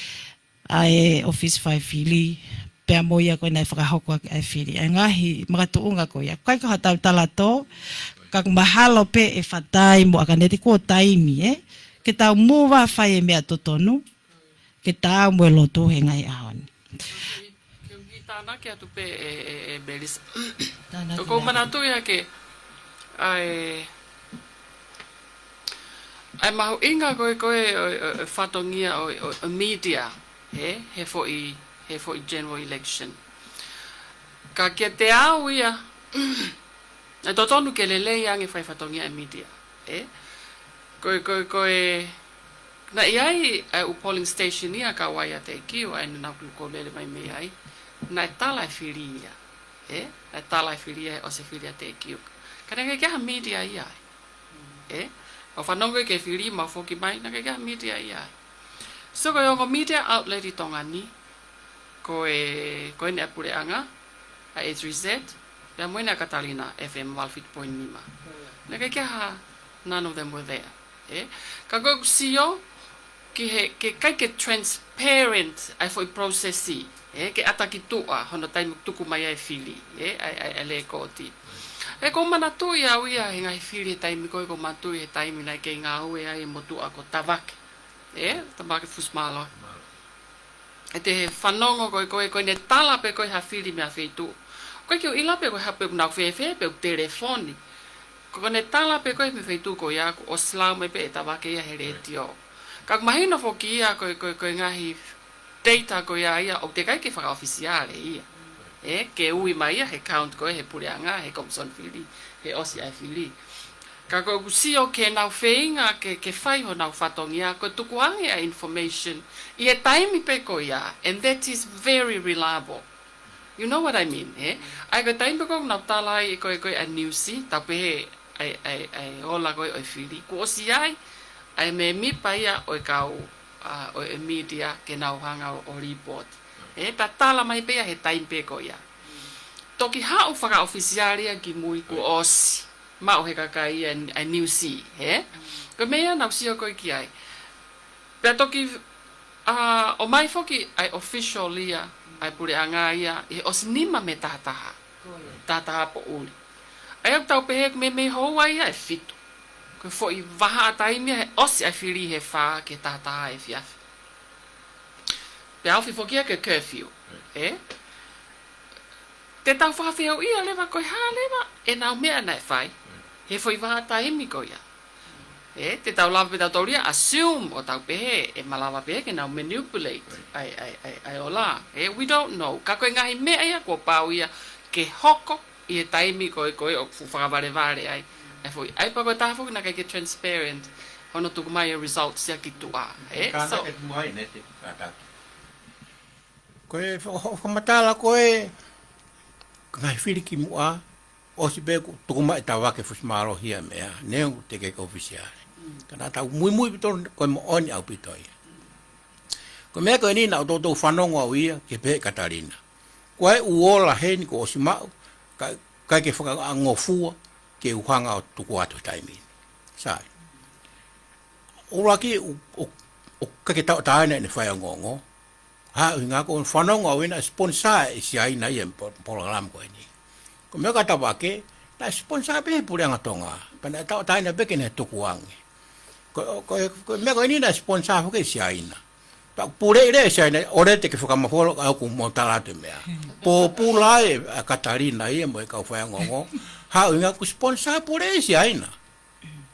ai office whai whili, pea moia koe nei whakahoko ai whili. Ai ngahi makatu unga koe ia. Kai ko hatau tala tō, ka mahalo pe e whatai mo akaneti ko taimi, ke tau mua whai e mea totonu, ke tā mwe loto he ngai aon. Ki tāna ki atu pe e Belisa. Ko manatu ia ke ai mahu inga koe whatongia o media he foi general election. Ka kia te au ia e totonu ke lele iange whai whatongia e media. Koe na iai u polling station ia ka waia te kiu ai na ko lele mai me ai na tala filia na tala filia o se filia te kiu kana ke ha media ia o fanongo ke fili ma foki mai na ke ha media ia so ko yo media outlet I tonga ni ko ne apure anga a A3Z ya moina Catalina FM Walfit.5 na ke ha none of them were there ka go sio ke kai ke transparent ai foi processi ke ataki tua hono tai tuku mai ai fili ai le koti ko mana tu ia ia hinga fili tai mi ko matu e tai mi lai ke nga ue ai motu ako tavake tabake fusmalo te fanongo ko ne tala pe ko ha fili me afeitu ko ke ila pe ko ha pe na fe pe telefoni ko ne tala pe ko me feitu ko ya o slau me pe tavake ia heretio Kak mahina foki ia ko ngahi data ko ia o te kai ke whaka officiale ia. Ke ui mai ia he count ko he pureanga he komson fili he osi ai fili. Ka ko sio ke nau feinga ke whai ho nau whatongia ko tukuangi a information I e taimi pe ko ia and that is very reliable. You know what I mean, Ai ko taimi pe ko nau talai ko a newsi tape ai ola ko o fili ko osi ai ai me mi paia o kau o media ke nau hanga o report. Pa tala mai pea he taimpe ko ia. Toki hau whaka officialia ki mui ku osi. Ma o he kakai a newsi, Ko mea nau sio ko ki ai. Pea toki o mai foki ai official lia ai pure anga ia e os nima me tataha. Tataha po uli. Ai au tau pehe me hoa ia e fitu. Ko foi vaha taimi osi ai fili he fa ke tata e fiafi. Pe au fokia ke curfew, Te tau whawhewhau ia lewa koe ha lewa e nau mea nai whai. He foi vaha taimi ko ia. Te tau lava pe tau tauria assume o tau pehe e malawa pehe ke nau manipulate ai ola. We don't know. Ka koe ngahi mea ia ko pau ia ke hoko I e taimi koe o whakaware ai. Ai pa ko ta fo na ke transparent hono tu mai results ya ki tua so ko matala ko ngai fili ki mua o si be tu mai ta wa ke fusmaro hia mea ne te ke official kana ta muy piton ko mo on au pitoi ko me ko ni na to fanongo au ia ke pe Catalina ko ai uola hen ko si ma ka ke fa ngofua ke uhanga o tuku atu taimi. Sai. Uraki o kake tau taane ne fai ngongo. Ha inga ko whanonga wena sponsor isi aina i program ko ni. Ko me kata wake na sponsor pe pure anga tonga. Pana tau taane beke ne tukuangi. Ko me ko ni na sponsor ko isi aina. Pa pure ire isi aina ore te ke fukama folo au ku montala te mea. Po pulai a Katarina i mo ka fai ngongo. Ha inga ku sponsor pure isi aina.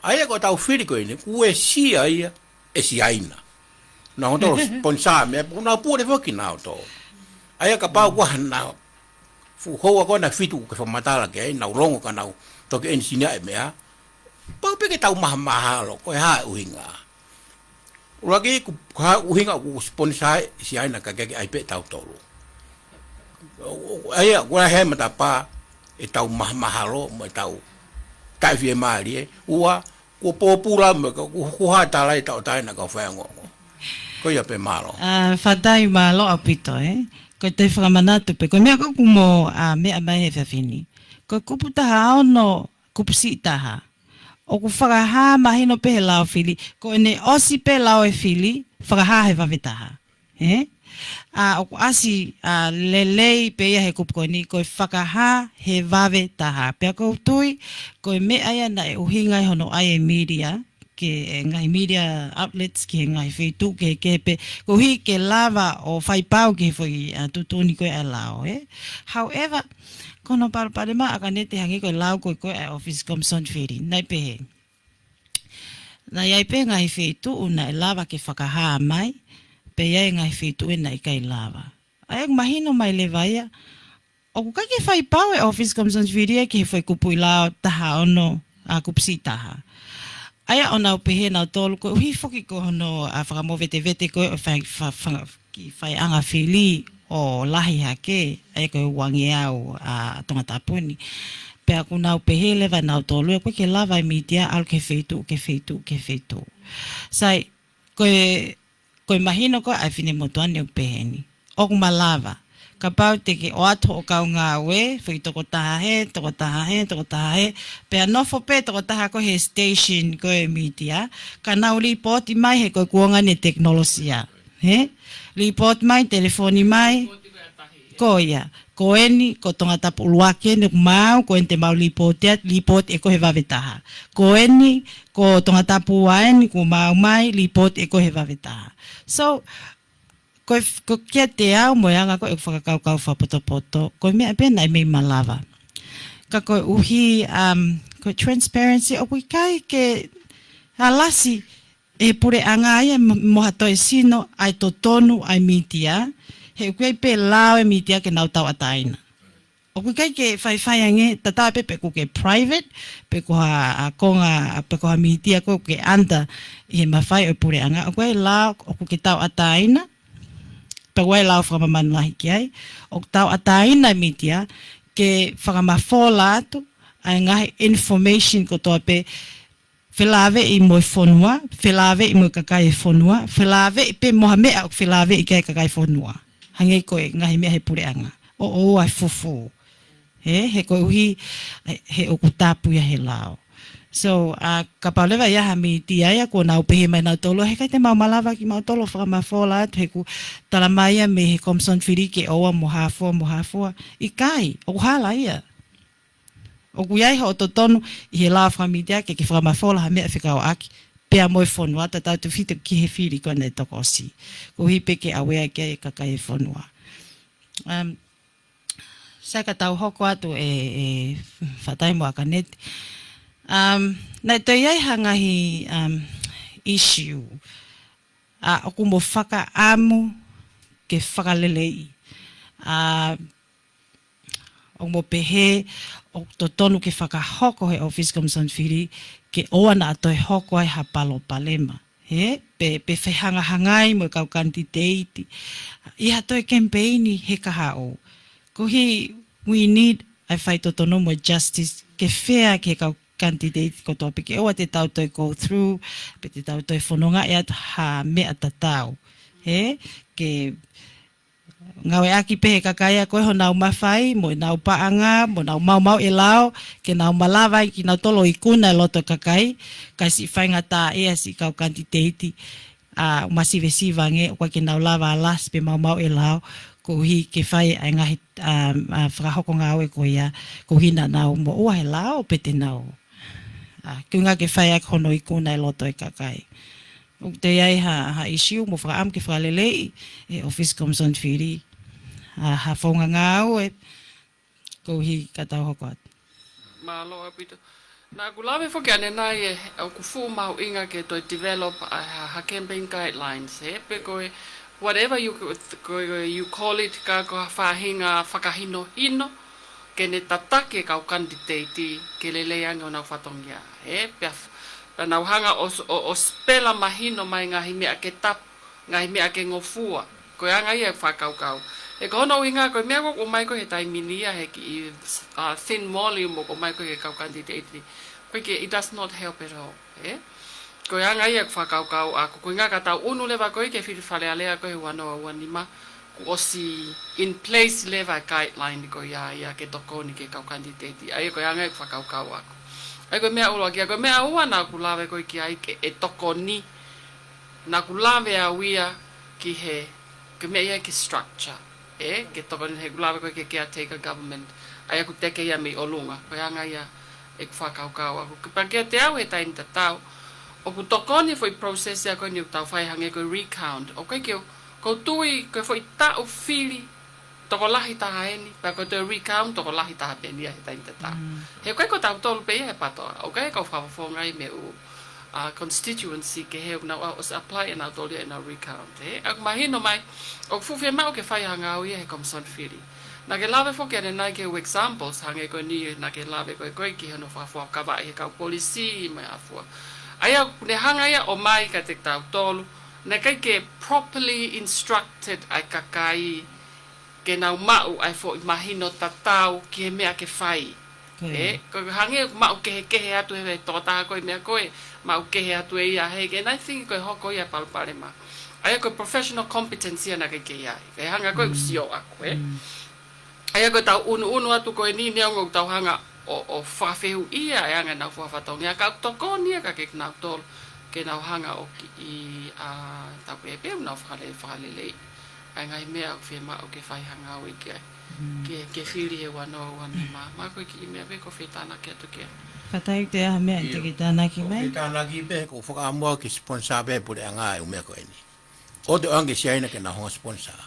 Aia ko tau whiri ko ini, kue si aia e si aina. Nā ho tolo sponsor mea, nā pūre whoki nā o tō. Aia ka pāu kua nā, hoa ko nā whitu ke whamatala ke ai, nā urongo ka nā toke ensinia e mea, pāu peke tau maha mahalo, koe haa uhinga. Uraki ku haa uhinga ku sponsor si aina ka keke ai pe tau tolo. Aia, kua hea mata pā, e tau maha mahalo, mo e tau kai fie maari e, ua, ko popula me ko ha tala ta ta na ka fa ngongo ko ia pe malo Fatai malo apito ko te whakamana tu pe ko mea ko kumo mea mai he whawhini ko kuputa ha ono kupusi taha o ku whakaha mahino pe he lao whili ko ene osi pe lao e whili whakaha he whawetaha o ku asi lelei pe ia he kupukoni ko whakaha he wawe taha. Pea ko tui ko me aia na e uhinga i hono ai e media ke ngai media outlets ke ngai whetu ke kepe ko hi ke lava o whaipau ke foi tutuni koe a lao. However, kono parparema akanete hangi koe lao koe a office comson whiri. Nai pe he. Nai ai pe ngai whetu una e lava ke whakaha mai pe ia ngai whitu e nai kai lava. Ai mahino mai le vaia. O ku kai fai pau e office comson whiri ke foi kupui lao taha ono a kupsi taha. Ai ona pehe na tolu ko hi foki ko no a whakamo vete ko fai anga whili o lahi hake ai ko wangi au a tonga tapuni. Pe aku nau pehe le va nau tolu ko ke lava i media al ke whitu. Sai ko imagino ko ai fine motuani o peheni. O ku malava. Ka pau te ke o ato o kau ngā we, whi toko taha he. Pea nofo pe toko taha ko he station ko e media. Ka nau report mai he ko kuonga ne teknolosia. Report mai, telefoni mai. Ko ia. Ko eni, ko tonga tapu uluake ne kumau, ko ente mau report e ko he wawetaha. Ko eni, ko tonga tapu waeni, ko mau mai, report e ko he wawetaha. So, ko kia te au moanga ko e whakakau whapoto, ko mea pena i mei malava. Ka ko uhi, ko transparency, o kui kai ke alasi e pure anga ia moha toi sino, ai to tonu, ai mitia, he kui pe lao e mitia ke nau tau ataina. O kui kai ke whai ange, tata pe ku ke private, pe ko ha konga, pe ko ha mitia ko ke anda, i he mawhai o pure anga, o kui lao, o ku ke tau ataina, pe wai lau whakamamanahi ki ai, o tau ataina mitia, ke whakamafola atu, ai ngahi information ko toa pe, whelave i moe whonua, whelave i moe kakai e whonua, whelave i pe moha mea o whelave i kai kakai whonua. Hange koe ngahi mea he pureanga. O ai fufu. He koe uhi, he o kutapuia he lao. So, ka paulewa iaha mi tiaia ko nau pehe mai nau tolo, he kai te mau malawa ki mau tolo whakamafola atu, he ku talamaia me he komson whiri ke oa mohafua. I kai, o hala ia. O ku iai ho to tonu, i he lao whakamitia ke whakamafola ha mea whikau aki. Pea moe whonua, ta tau tu whitu ki he whiri kone toko si. Ko hipe ke awea kia e kakai e whonua. Sa ka tau hoko atu e whatai mo akaneti. Nai toi iai hangahi issue. O ku mo whaka amu ke whakalelei. O mo pehe, o to tonu ke whakahoko he office comson whiri, ke oa na atoi hoko ai hapalo palema. Pe whehanga hangai mo kau kandidate. I hatoi campaigni he kaha o. Ko hi, we need, ai whai to tono mo justice, ke whea ke kau candidate ko topi ke oa te tau toi go through, pe te tau toi whanonga e atu ha mea tatau. Ke Ngawe aki pehe kakaya koe ho nau mawhai, mo nau paanga, mo nau mau e lao, ke nau malawa ki nau tolo i kuna e loto kakai, kai si whainga tā ea si kau kanti te iti, umasiwe siwange, o ke nau lava alas pe mau e lao, ko hi ke whai ai ngahi whakahoko ngā oe ko ia, ko hina nau mo ua he lao pe te nau. Kunga ke whai ak hono i kuna e loto e kakai. O te iai ha isiu mo whakaam ke whakalelei e Office Comson Whiri. Ha whaunga ngā oe, ko hi katau hoko atu. Malo apito. Nā ku lawe whoki ane nai e au ku fu mau inga ke toi develop ha campaign guidelines pe koe whatever you call it ka ko whahinga whakahino hino ke ne tatake kau kandidate ke leleanga o nau whatongia pia nau hanga o spela mahino mai ngahi mea ke tap ngahi mea ke ngofua ko anga ia whakaukau e kono inga ko mea ko mai ko he taiminia he ki thin volume ko mai ko he kau kandidate ko ke it does not help at all ko anga ia whakaukau ko inga ka tau unu lewa ko ke whiwhare alea ko he wanoa wanima ko si in place lewa guideline ko ia ke toko ni ke kau kandidate ai ko anga whakaukau ako ai ko mea ulo kia ko mea ua na ku lawe ko ki ai ke e toko ni na ku lawe a wia ki he ke mea ia ki structure ke toko ni he ku lawe ko ke caretaker government ai ku teke ia mi olunga ko anga ia e ku whakaukau ako ki pakia te au he tain ta tau o ku tokoni foi process ya ko ni tau fai hange ko recount o kai ko tui ko foi ta o fili to ko lahi ta haeni pa ko te recount to ko lahi ta penia he ta ta he ko tau tolu pe he pato o kai ko fa fo ngai me u constituency ke he na o apply na tolu na recount ak mahino mai o fu fe ma o ke fai hanga o he Comson Whiri na ke lave fo ke na ke examples hange ko ni na ke lave ko ki no fa fo ka ba he ka policy mai afua aya ne hanga ia o mai ka te tau tolu na kai ke properly instructed ai kakai ke nau mau ai fo imahino tatau ki he mea ke fai ko hange mau ke atu he to ta ko mea ko mau ke atu e ia he and I think ko hoko ia palpare ma aya ko professional competency na ke ia ke hanga ko sio ako aya ko tau unu atu ko ni ngo tau hanga o whawhehu ia e anga nau whawhatongia ka toko nia ka ke nau tol ke nau hanga o ki i tau pepe nau whakalelei ai ngai mea o whiema o ke whai hanga o i ke whiri e wano ma koe ki i mea pe ko whetana ke atu ke Patai te aha mea te ki tāna ki mai? Ki tāna ki pe ko whakaamua ki sponsor pe pure anga e umea koe ni o te ange siaina ke na honga sponsor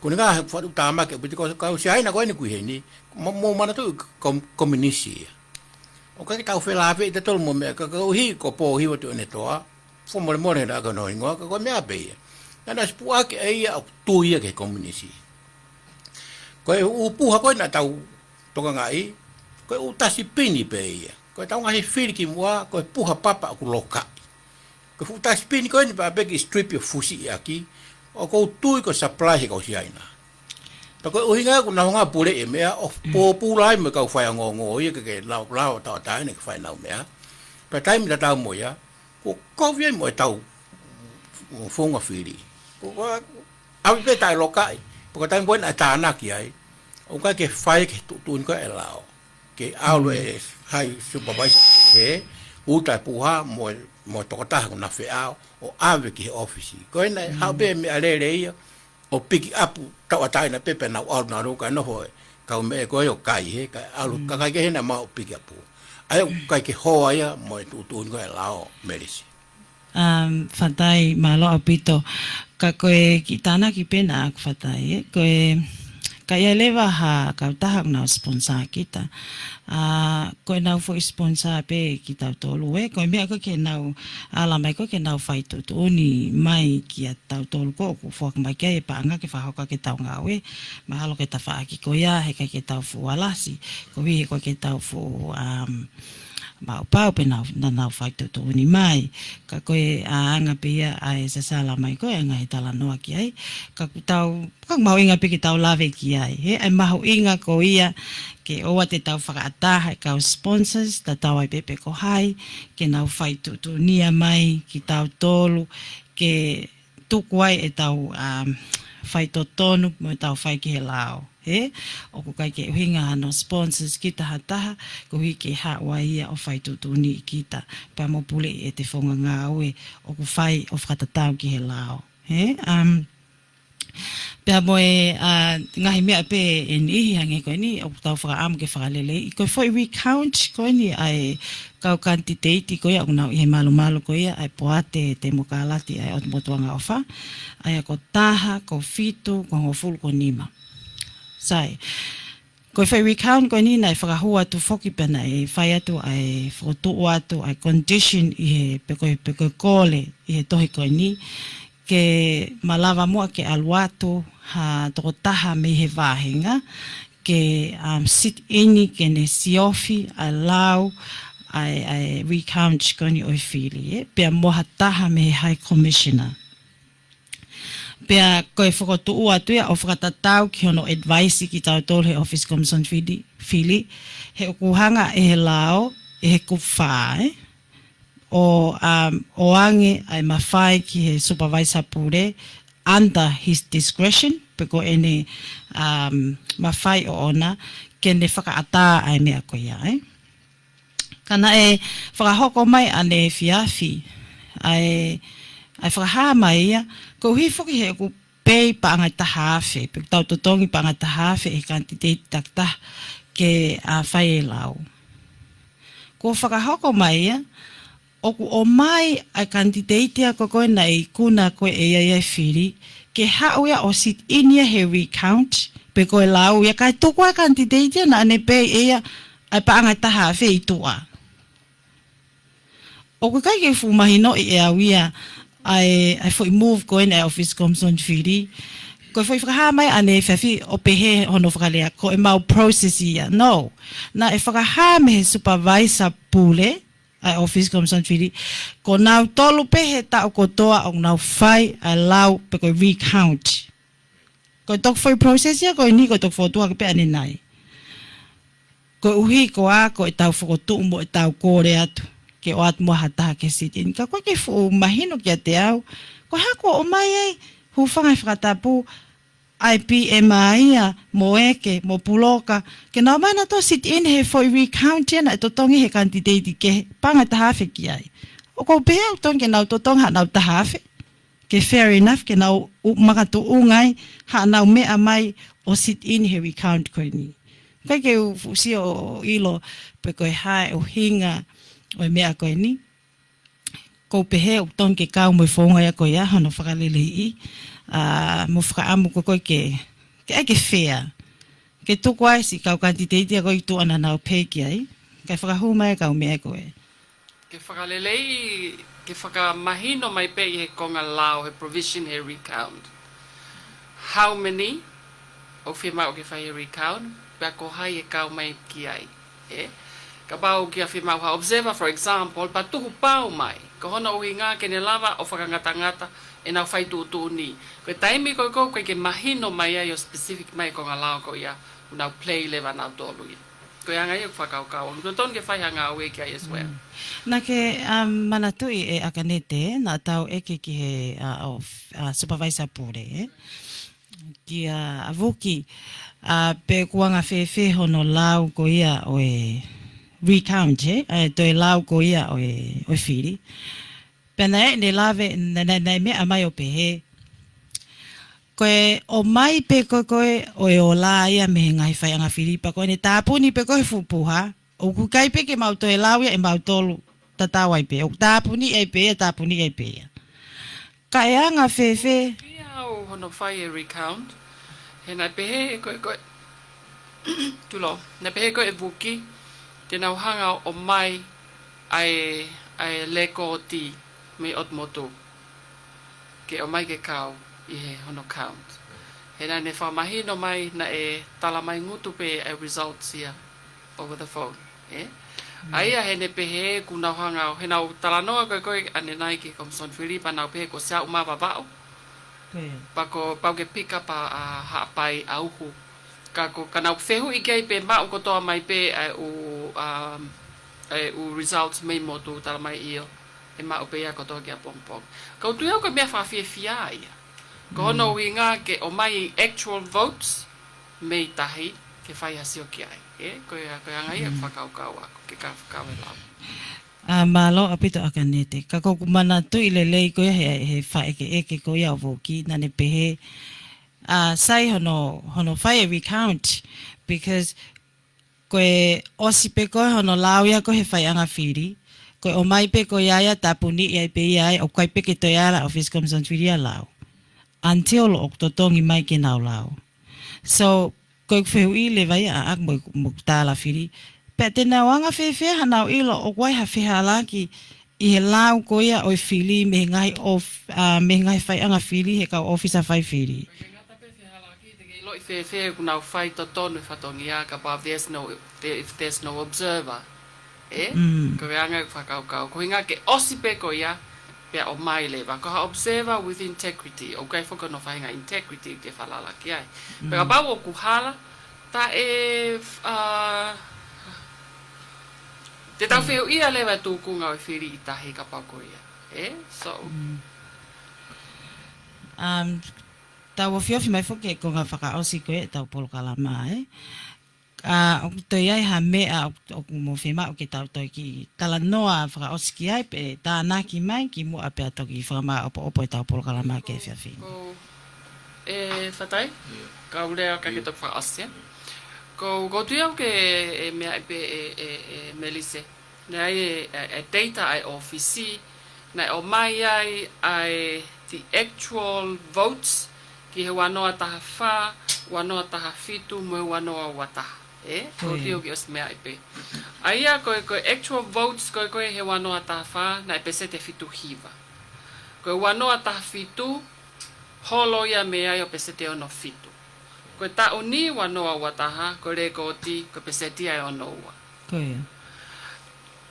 kuni ngā whatu tāma ke puti kau siaina koe ni kui he ni mo mana tu komunisi o ka tau whelawhi te tolu mo mea ka hi ko po hiwa tu ene toa fo more da ka no ingoa ka ko mea pe na spua ke ia tu ia ke komunisi ko u puha ko na tau toka ngai ko u tasi pini pe ia ko tau ngai filiki mua ko puha papa ku loka ko fu tasi pini ko ni pa pe ki strip yo fusi aki o ko tu ko supply ko siaina ko uhinga ko na nga pule e mea o populai me ka fai ngo ia ke lau ta ta ne fai nau mea pa time da tau mo ya ko vie mo tau fonga fili ko a pe tai lokai ko tai bon ta na ki ai o ka ke fai ke tu ko e lao ke always hai supervisor he uta puha mo to ta na fe o ave ki office ko na ha be me ale ia o pick up tau atai na pepe na au na roka no hoe ka me ko yo kai he ka alu ka ke na ma pick up ai ka ke ho ia mo tu ko lao merisi fatai malo apito ka koe ki tana ki pena ak fatai koe ka ia leva ha ka tahak na sponsor kita koe nau fo sponsor pe kita tolu koe mea ko ke nau ala mai ko ke nau fai tu ni mai ki tau tolu ko fo mai ke pa nga ke fa ka ke tau nga mahalo ke ta fa ki ko ia he ke tau fu alasi ko vi ko ke tau fu mau pau pe na fai tu ni mai ka koe anga pe ia ai sa sala mai ko anga tala noa ki ai ka tau ka mau inga pe ki tau lave ki ai he ai mau inga ko ia ke oa te tau whakaataha ka sponsors ta tau ai pepe ko hai ke nau fai tu ni mai ki tau tolu ke tuku ai e tau whai to tonu mo tau whai ki he lao. He, o ko kai ke uhinga ano sponsors kita hataha, ko hi ke hawa ia o whai tutuni i kita, pa mo pule e te whonga ngā ue, o ko whai o whakatatau ki he lao. He, pea moe ngahi mea pe e nihi hange koe ni, o tau whakaamu ke whakalele. I koe whai recount koe ni ai kau kantiteiti koe au nau i he malu koe ai poate te mokalati ai o te motuanga o wha. Ai ko taha, ko fitu, ko ngofulu, ko nima. Sai, koe whai recount koe ni nai whakahua tu whoki pena e whai atu ai whakotu atu ai condition i he pekoe kole i he tohi koe ni. Ke malawa mua ke aluatu ha toko taha me he wāhenga, ke sit ini ke ne siofi, ai lau, ai recount koni oi whiri, pia moha taha me he High Commissioner. Pia koe whakotu atu ia o whakatatau ki hono advice ki tau tōle he Office Commission whili, he ukuhanga e he lao, e he kuwha, o ange ai mawhai ki he supervisor pure under his discretion, peko ene mawhai o ona, ke ne whakaata ai mea koe ia. Kana e whakahoko mai ane fiafi, ai whakahaa mai ia, ko hui whoki he ku pei pa angai tahawhi, peko tau totongi pa angai tahawhi e kantitei takta ke whai e lau. Ko whakahoko mai ia, oku o mai ai kandideitia ko koe nei kuna koe e ai whiri, ke hau ia o sit inia he recount, pe koe lau ia kai tuku ai kandideitia na ane pe ia ai paanga taha whi i tua. Oku kai ke fumahino i e au ia ai foi move koe nei Office Commission whiri, koe foi whakaha mai ane whawhi o pehe hono whakalea ko e mau process ia, no. Na e whakaha me he supervisor pule, ai Office Commission whiri, ko nau tolu pehe tau kotoa o nau whai ai lau pe koe recount. Koe tok foi process ia, koe ni koe tok whotua ke pe ane nai. Koe uhi ko a, koe tau whakotu mo e tau kore atu, ke o atu mua hataha ke sitin. Ka koe ke fu mahino ki a te au, koe hako o mai ei, hu whangai whakatapu, IPMI ia, mo eke, mo puloka, ke nau mai na to sit in he foi recount ia na e totongi he kandidati ke panga tahawhi ki ai. O kou pehe au tong ke nau totong ha nau tahawhi, ke fair enough ke nau makatu ungai, ha nau mea mai o sit in he recount koe ni. Kai ke usi o ilo pe koe hae o hinga o mea koe ni. Kou pehe au tong ke kau mo whonga ia koe ia, hono whakalele i. Mo whakaamu ko koe ke whea. Ke tuku ai si kau kantiteiti a koe tu ana nau peki ai. Kai whakahuma e kau mea koe. Ke whakalelei, ke whakamahino mai pe i he konga lao, he provision, he recount. How many o whima o ke whai he recount, pia ko hai e kau mai ki ai. Ka pau ki a whima o ha observer, for example, pa tuhu pau mai. Ko hona uhi ngā ke ne lava o whakangata-ngata e nau whai tūtū ni. Koe taimi koe koe ke mahino mai ai o specific mai ko ngā lao ko ia, unau play lewa nau tōlu ia. Koe anga ia whakau-kau. Koe ton ke whai hanga au e ki ai as well. Nā ke manatui e akanete, nā tau eke ki he supervisor pure, ki a avuki, pe kuanga whewhe hono lau ko ia o e recount, toi lau ko ia o e whiri. Pena e ne lawe, nei mea mai o pehe. Koe o mai pe koe o e o la ia me ngai whai anga whiripa, koe ne tāpuni pe koe fupuha, o kukai pe ke mau toi lau ia e mau tolu tatawai pe, o tāpuni e pe, tāpuni e pe. Ka e anga whewhe. Ia au hono whai e recount, he nai pehe e koe, tulo, nai pehe koe e buki, te nau hanga o mai ai leko o ti me ot motu. Ke o mai ke kau i he hono count. He nai ne whamahino mai na e tala mai ngutu pe e results ia over the phone. Aia he ne pehe ku nau hanga o he nau tala noa koe ane nai ki Commission Whiripa nau pehe ko sia uma wabao. Pako pau ke pika pa haapai auhu. Ka nau whehu i kei pe mau kotoa mai pe u results mei motu tala mai io. E mau pe ia kotoa ki a pongpong. Kau tui au ka mea whawhiawhia ia. Ko hono winga ke o mai actual votes me tahi ke whai hasi o ki ai. Ko ngai e whakaukau ako ke ka whakau e lau. Malo apito akanete. Kako kumana tu ile lei ko he whae eke ko ia voki nane pehe. Sai hono whae recount because koe osi pe koe hono lauia ko he whae anga whiri. Koe o mai pe ko iaia tapuni iai pe iai o kai pe ke to iara Office Commission whiri a lau. Until lo oktotongi mai ke nau lau. So, koe whehui le vai a ak mo tala whiri. Pea tēnā wanga whewhe hanau ilo o wai ha wheha laki i he lau koia o whiri me ngai whai anga whiri he kau officer whai whiri. Loi whewhe kunau whai to tonu whatongi a ka pa if there's no observer. Ko anga whakaukau. Ko hinga ke osi pe ko ia pea o mai lewa. Ko ha observer with integrity. O kai whaka no whainga integrity ke whalala ki ai. Pea bau o kuhala ta e... Te tau wheo ia lewa tūkunga o whiri i tahi ka pako ia. So... Tau o whiofi mai whoke ko ngā whakaosi koe tau polokalama o to iai ha mea o mo whima o ke tau toi ki tala noa whakaosi ki ai pe tāna ki mai ki mua pea toki whakama opo e tau polokalama ke whiawhi. Ko... whatai? Ka urea ka ke toki whakaosi Ko tuia ke mea pe Melise. Nei data ai office, nei o mai ai the actual votes ki he wanoa taha wha, wanoa taha fitu, mo wanoa wataha. Ko tuia ke os mea pe. Aia koe actual votes koe he wanoa taha wha, nei pe se te fitu hiva. Koe wanoa taha fitu, holo ia mea o pe se te ono fitu. Ko ta uni wanoa wataha, ko re ko ti, ko peseti ai ono ua.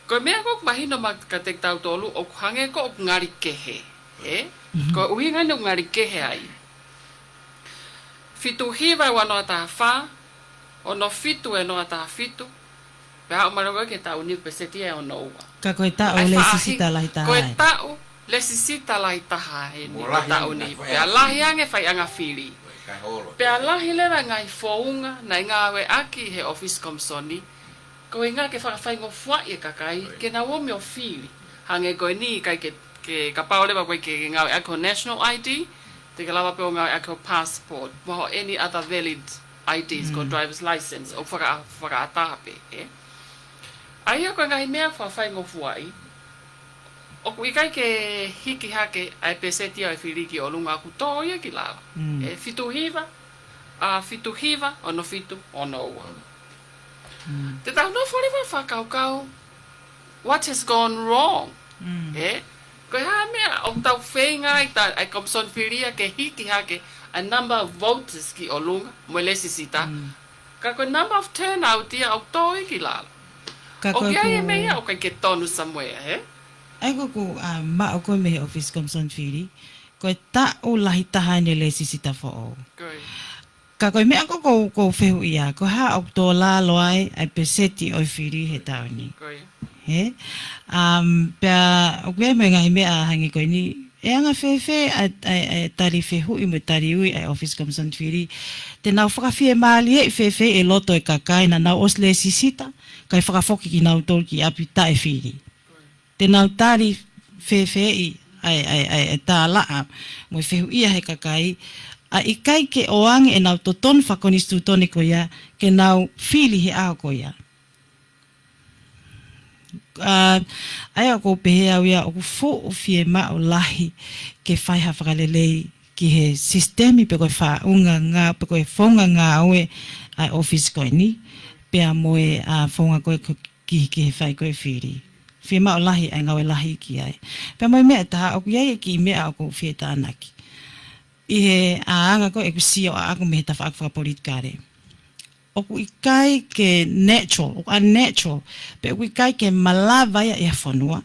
Ko mea ko mahino ka te tau tolu, o hange ko o ngari kehe. Ko ui ngai no ngari kehe ai. Fitu hiva wanoa taha wha, ono fitu e noa taha fitu, pea o marogo ke ta uni peseti ai ono ua. Ka koe ta o lesi sita lahi taha ai. Koe ta o lesi sita lahi taha e ni o ta uni. Pea lahi ange whai anga whiri. Pea lahi lewa ngai whaunga na ngā we aki he Office Commission ko ngā ke whakawhaingo whai e kakai ke na womi o whiri hange koe ni kai ke ka pao lewa koe ke ngā we ako National ID te ka lawa peo ngā we ako passport maho any other valid IDs ko driver's license o whakaatape Aia koe ngahi mea whakawhaingo whai o kui kai ke hiki hake ai peseti ai whiriki o lunga ku toia ki lawa. Fitu hiva, ono fitu, ono ua. Te tau no wharewa whakaukau, what has gone wrong? Koe ha mea, o tau whenga ai Commission Whiria ke hiki hake a number of voters ki o lunga, mo lesi sita. Ka koe number of turnout ia o toi ki lawa. O kia e mea o kai ke tonu somewhere, Ai ko ma o ko me Office Commission Whiri ko ta o lahi taha ne le sisita fo o ka ko me ko fehu ia ko ha o to la loai ai peseti o whiri he tauni pe o ke me ngai me a hangi ko ni e anga fefe ai tari fehu I mo tari ui ai Office Commission Whiri te nau whakawhia maali e fefe e loto e kakai na nau os le sisita kai whakafoki ki nau tolki api ta e whiri te nau tari whewhei ai tā laa mo whehu ia he kakai a I kai ke oange e nau toton whakonistu toni ko ia ke nau whili he ao ko ia. Ai a ko pehea wia o ku fo o fie ma o lahi ke whaiha whakalelei ki he sistemi pe koe whaunga ngā pe koe whaunga ngā oe ai office koe ni pea moe a whaunga koe ki he whai koe whiri. Fie mao lahi ai ngawe lahi ki ai. Pea mai mea taha o kiai ki mea o ko fie tānaki. I he aanga ko e ku sio a ako me he tafa aku whakapolitikare. O ku ikai ke natural, o unnatural, pe o ku ikai ke malawa ia e hawhanua.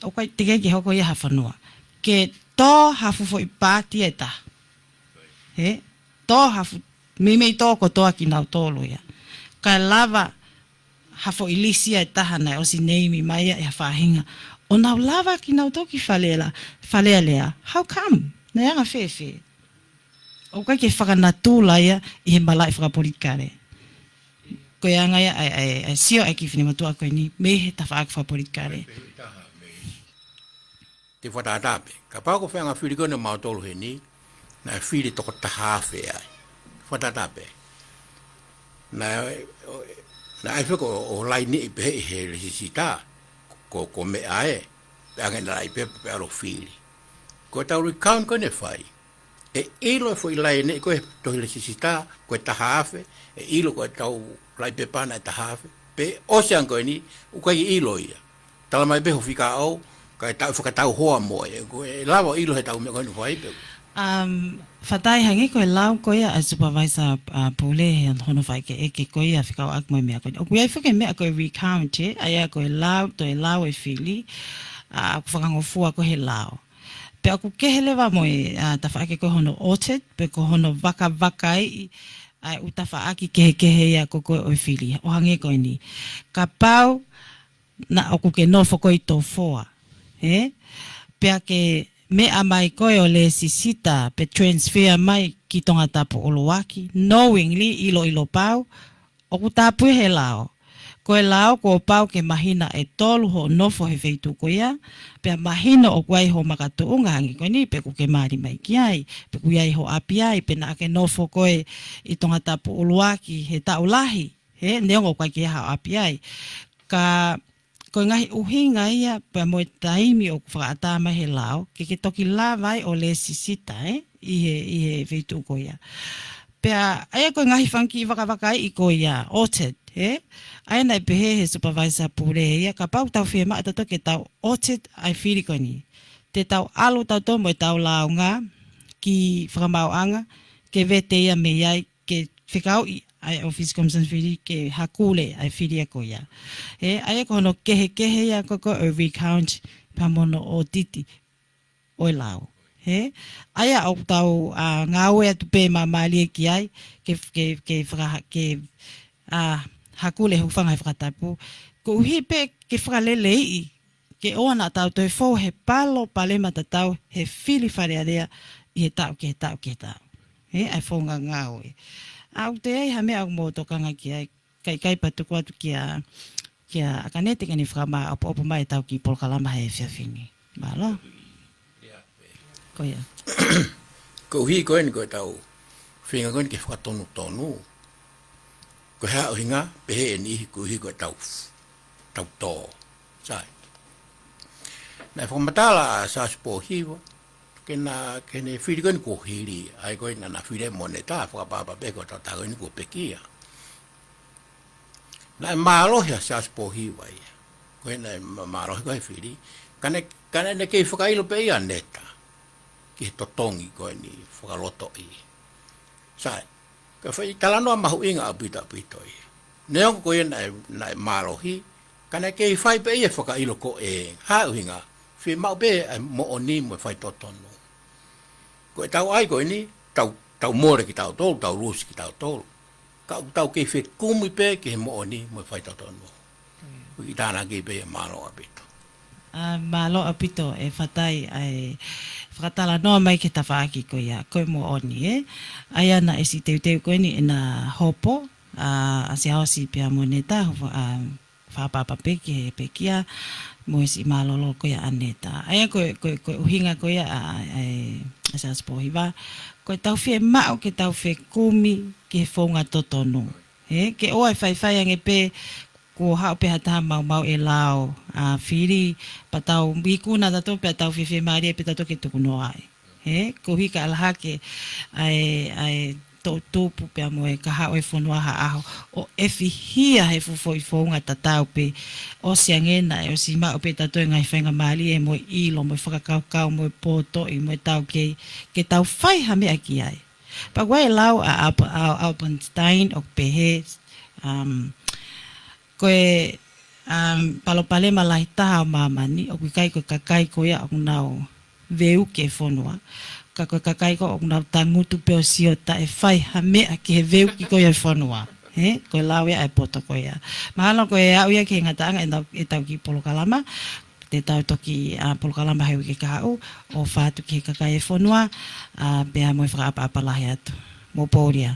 O kai te ke hoko ia hawhanua. Ke tō hawhufo I pāti e ta. Tō hawhu, mimei tō ko tō ki nau tōlo ia. Kai lava hafo ilisia e tahana o si neimi mai e hawhahinga. O nau lava ki nau toki whalea lea. How come? Na anga fefe. O kai ke whakanatula ia i he malai whakaporikare. Koe anga ia ai sio ai ki whini matua koe ni me he ta whaak whaporikare. Te whatatape. Ka pao ko whenga whiri kone mautolu he ni, na whiri toko tahawhi ai. Whatatape. Na ai whiko o lai ni i pehe i he resisita, ko me ae, pe angen lai pepe pe alo whiri. Ko tau recount kone whai. E ilo e fo i lai ne koe tohi resisita, koe tahawhi, e ilo koe tau lai pepana e tahawhi. Pe osean koe ni, ukai i ilo ia. Tala mai beho whika au, kai tau whakatau hoa moe, koe lawa ilo he tau mea koe ni whai pe. Whatai hangi koe lau koe a supervisor pule he hono whai ke eke koe a whikau ak mai mea koe. O kuai whake mea koe recount e, aia koe lau, toi lau e whili, aku whakangofua koe he lau. Pe aku kehelewa moe ta whaake koe hono orchard, pe ko hono waka ai uta whaaki kehe ia ko koe o whili. O hangi koe ni. Ka pau, na oku ke no whakoi tō whoa. Pea ke mea mai koe o le sisita pe transfer mai ki tonga tapu oloaki, knowingly ilo pau, oku tapu he lao. Koe lao ko pau ke mahina e tolu ho nofo he feitu ko ia, pea mahina o kuai ho makatuunga hangi koe ni, pe ku ke maari mai ki ai, pe ku iai ho api ai, pe na ake nofo koe i tonga tapu oloaki he taulahi, neongo kuai ke hao api ai. Ka koe ngahi uhinga ia, pea moe taimi o whakaatama he lao, ke toki la vai o le sisita, i he feitu ko ia. Pea, aia koe ngahi whanki wakawakai i ko ia, orchard, Aia nai pehe he supervisor pure ia, ka pau tau whia maa tato ke tau orchard ai whiri koe ni. Te tau alu tau tō moe tau launga, ki whakamau anga, ke vete ia me iai, ke whikau i ai office commission whiri, ke hakule ai whiri a ko ia. Aia ko hono kehe ia koko o recount, pamono o titi, oi lau. Aia au tau ngāwe atu pē mamali e ki ai, ke hakule hu whangai whakatapu. Ko uhi pe ke whakalele i, ke oana tau toi fau he palo palema tatau, he whili wharearea i he tau ke he tau ke he tau. Ai whaunga ngāwe. Au te ei hame au mō tokanga ki ai, kai patuku atu ki a kanete kani whakama opo mai tau ki Polokalama he whiawhini. Malo? Ko ia. Ko uhi koe ni koe tau, whinga koe ni ke whakatonu tonu. Ko hea o hinga, pehe e nihi ko uhi koe tau tō. Sai. Nai whakamatala a sāsipo hiwa, kene whiri koe ni ko hiri, ai koe na whiri e mone tā, whakapapa pe koe tau tākoe ni ko pekia. Nai mālohi a sāsipo hiwa ia, koe nai mālohi koe whiri, kane ne kei whakailo pe ia neta. Ki he totongi koe ni whakaloto i. Sai, ka whai talanoa mahu inga a pita i. Neongo koe nai mārohi, ka nei kei whai pe ia whakailo ko e hauhinga, whi mau pe mo o ni mo whai totono. Koe tau ai koe ni, tau more ki tau tolu, tau rusi ki tau tolu. Tau kei whi kumi pe ki he mo o ni mo whai totono. Ki tāna kei pe ia mālo a pito. Mālo a pito e whatai ai whakatala noa mai ke ta whaaki ko ia, koe mo oni Aia na esi teu koe ni e na hopo, a se haosi pia moneta, whapapa peki he pekia, mo esi malolo koe aneta. Aia koe uhinga koe a se aspo hiwa, koe tau whie mao ke tau whie kumi ke whaunga totonu. Ke oa e whai ange pe, ko hao pe hataha mau e lao a whiri patau mikuna tato pe tau whiwhi maari e pe tato ke tukuno ai. Ko hika alaha ke ai tōpu pe amoe ka hao e whanua ha aho o efi hia he fufo i whaunga tatau pe o si angena e o si mao pe tato e ngai whainga maari e moe ilo moe whakakaukau moe poto i moe tau ke tau whai hame aki ai. Pa wai lau a Alpenstein o pehe koe palopalema lahi taha o mamani, o kui kai koe kakai koe a o nau veu ke whanua. Ka koe kakai koe o nau tangutu peo sio ta e whai hamea ki he veu ki koe e whanua. Koe lau ia e poto koe ia. Mahalo koe au ia ki he ngataanga e tau ki Polokalama. te tau toki polokalama hei wiki kahau, o whātu ki kakai e whonua, pēa mo i whakaapa apalahi atu. Mō pōria.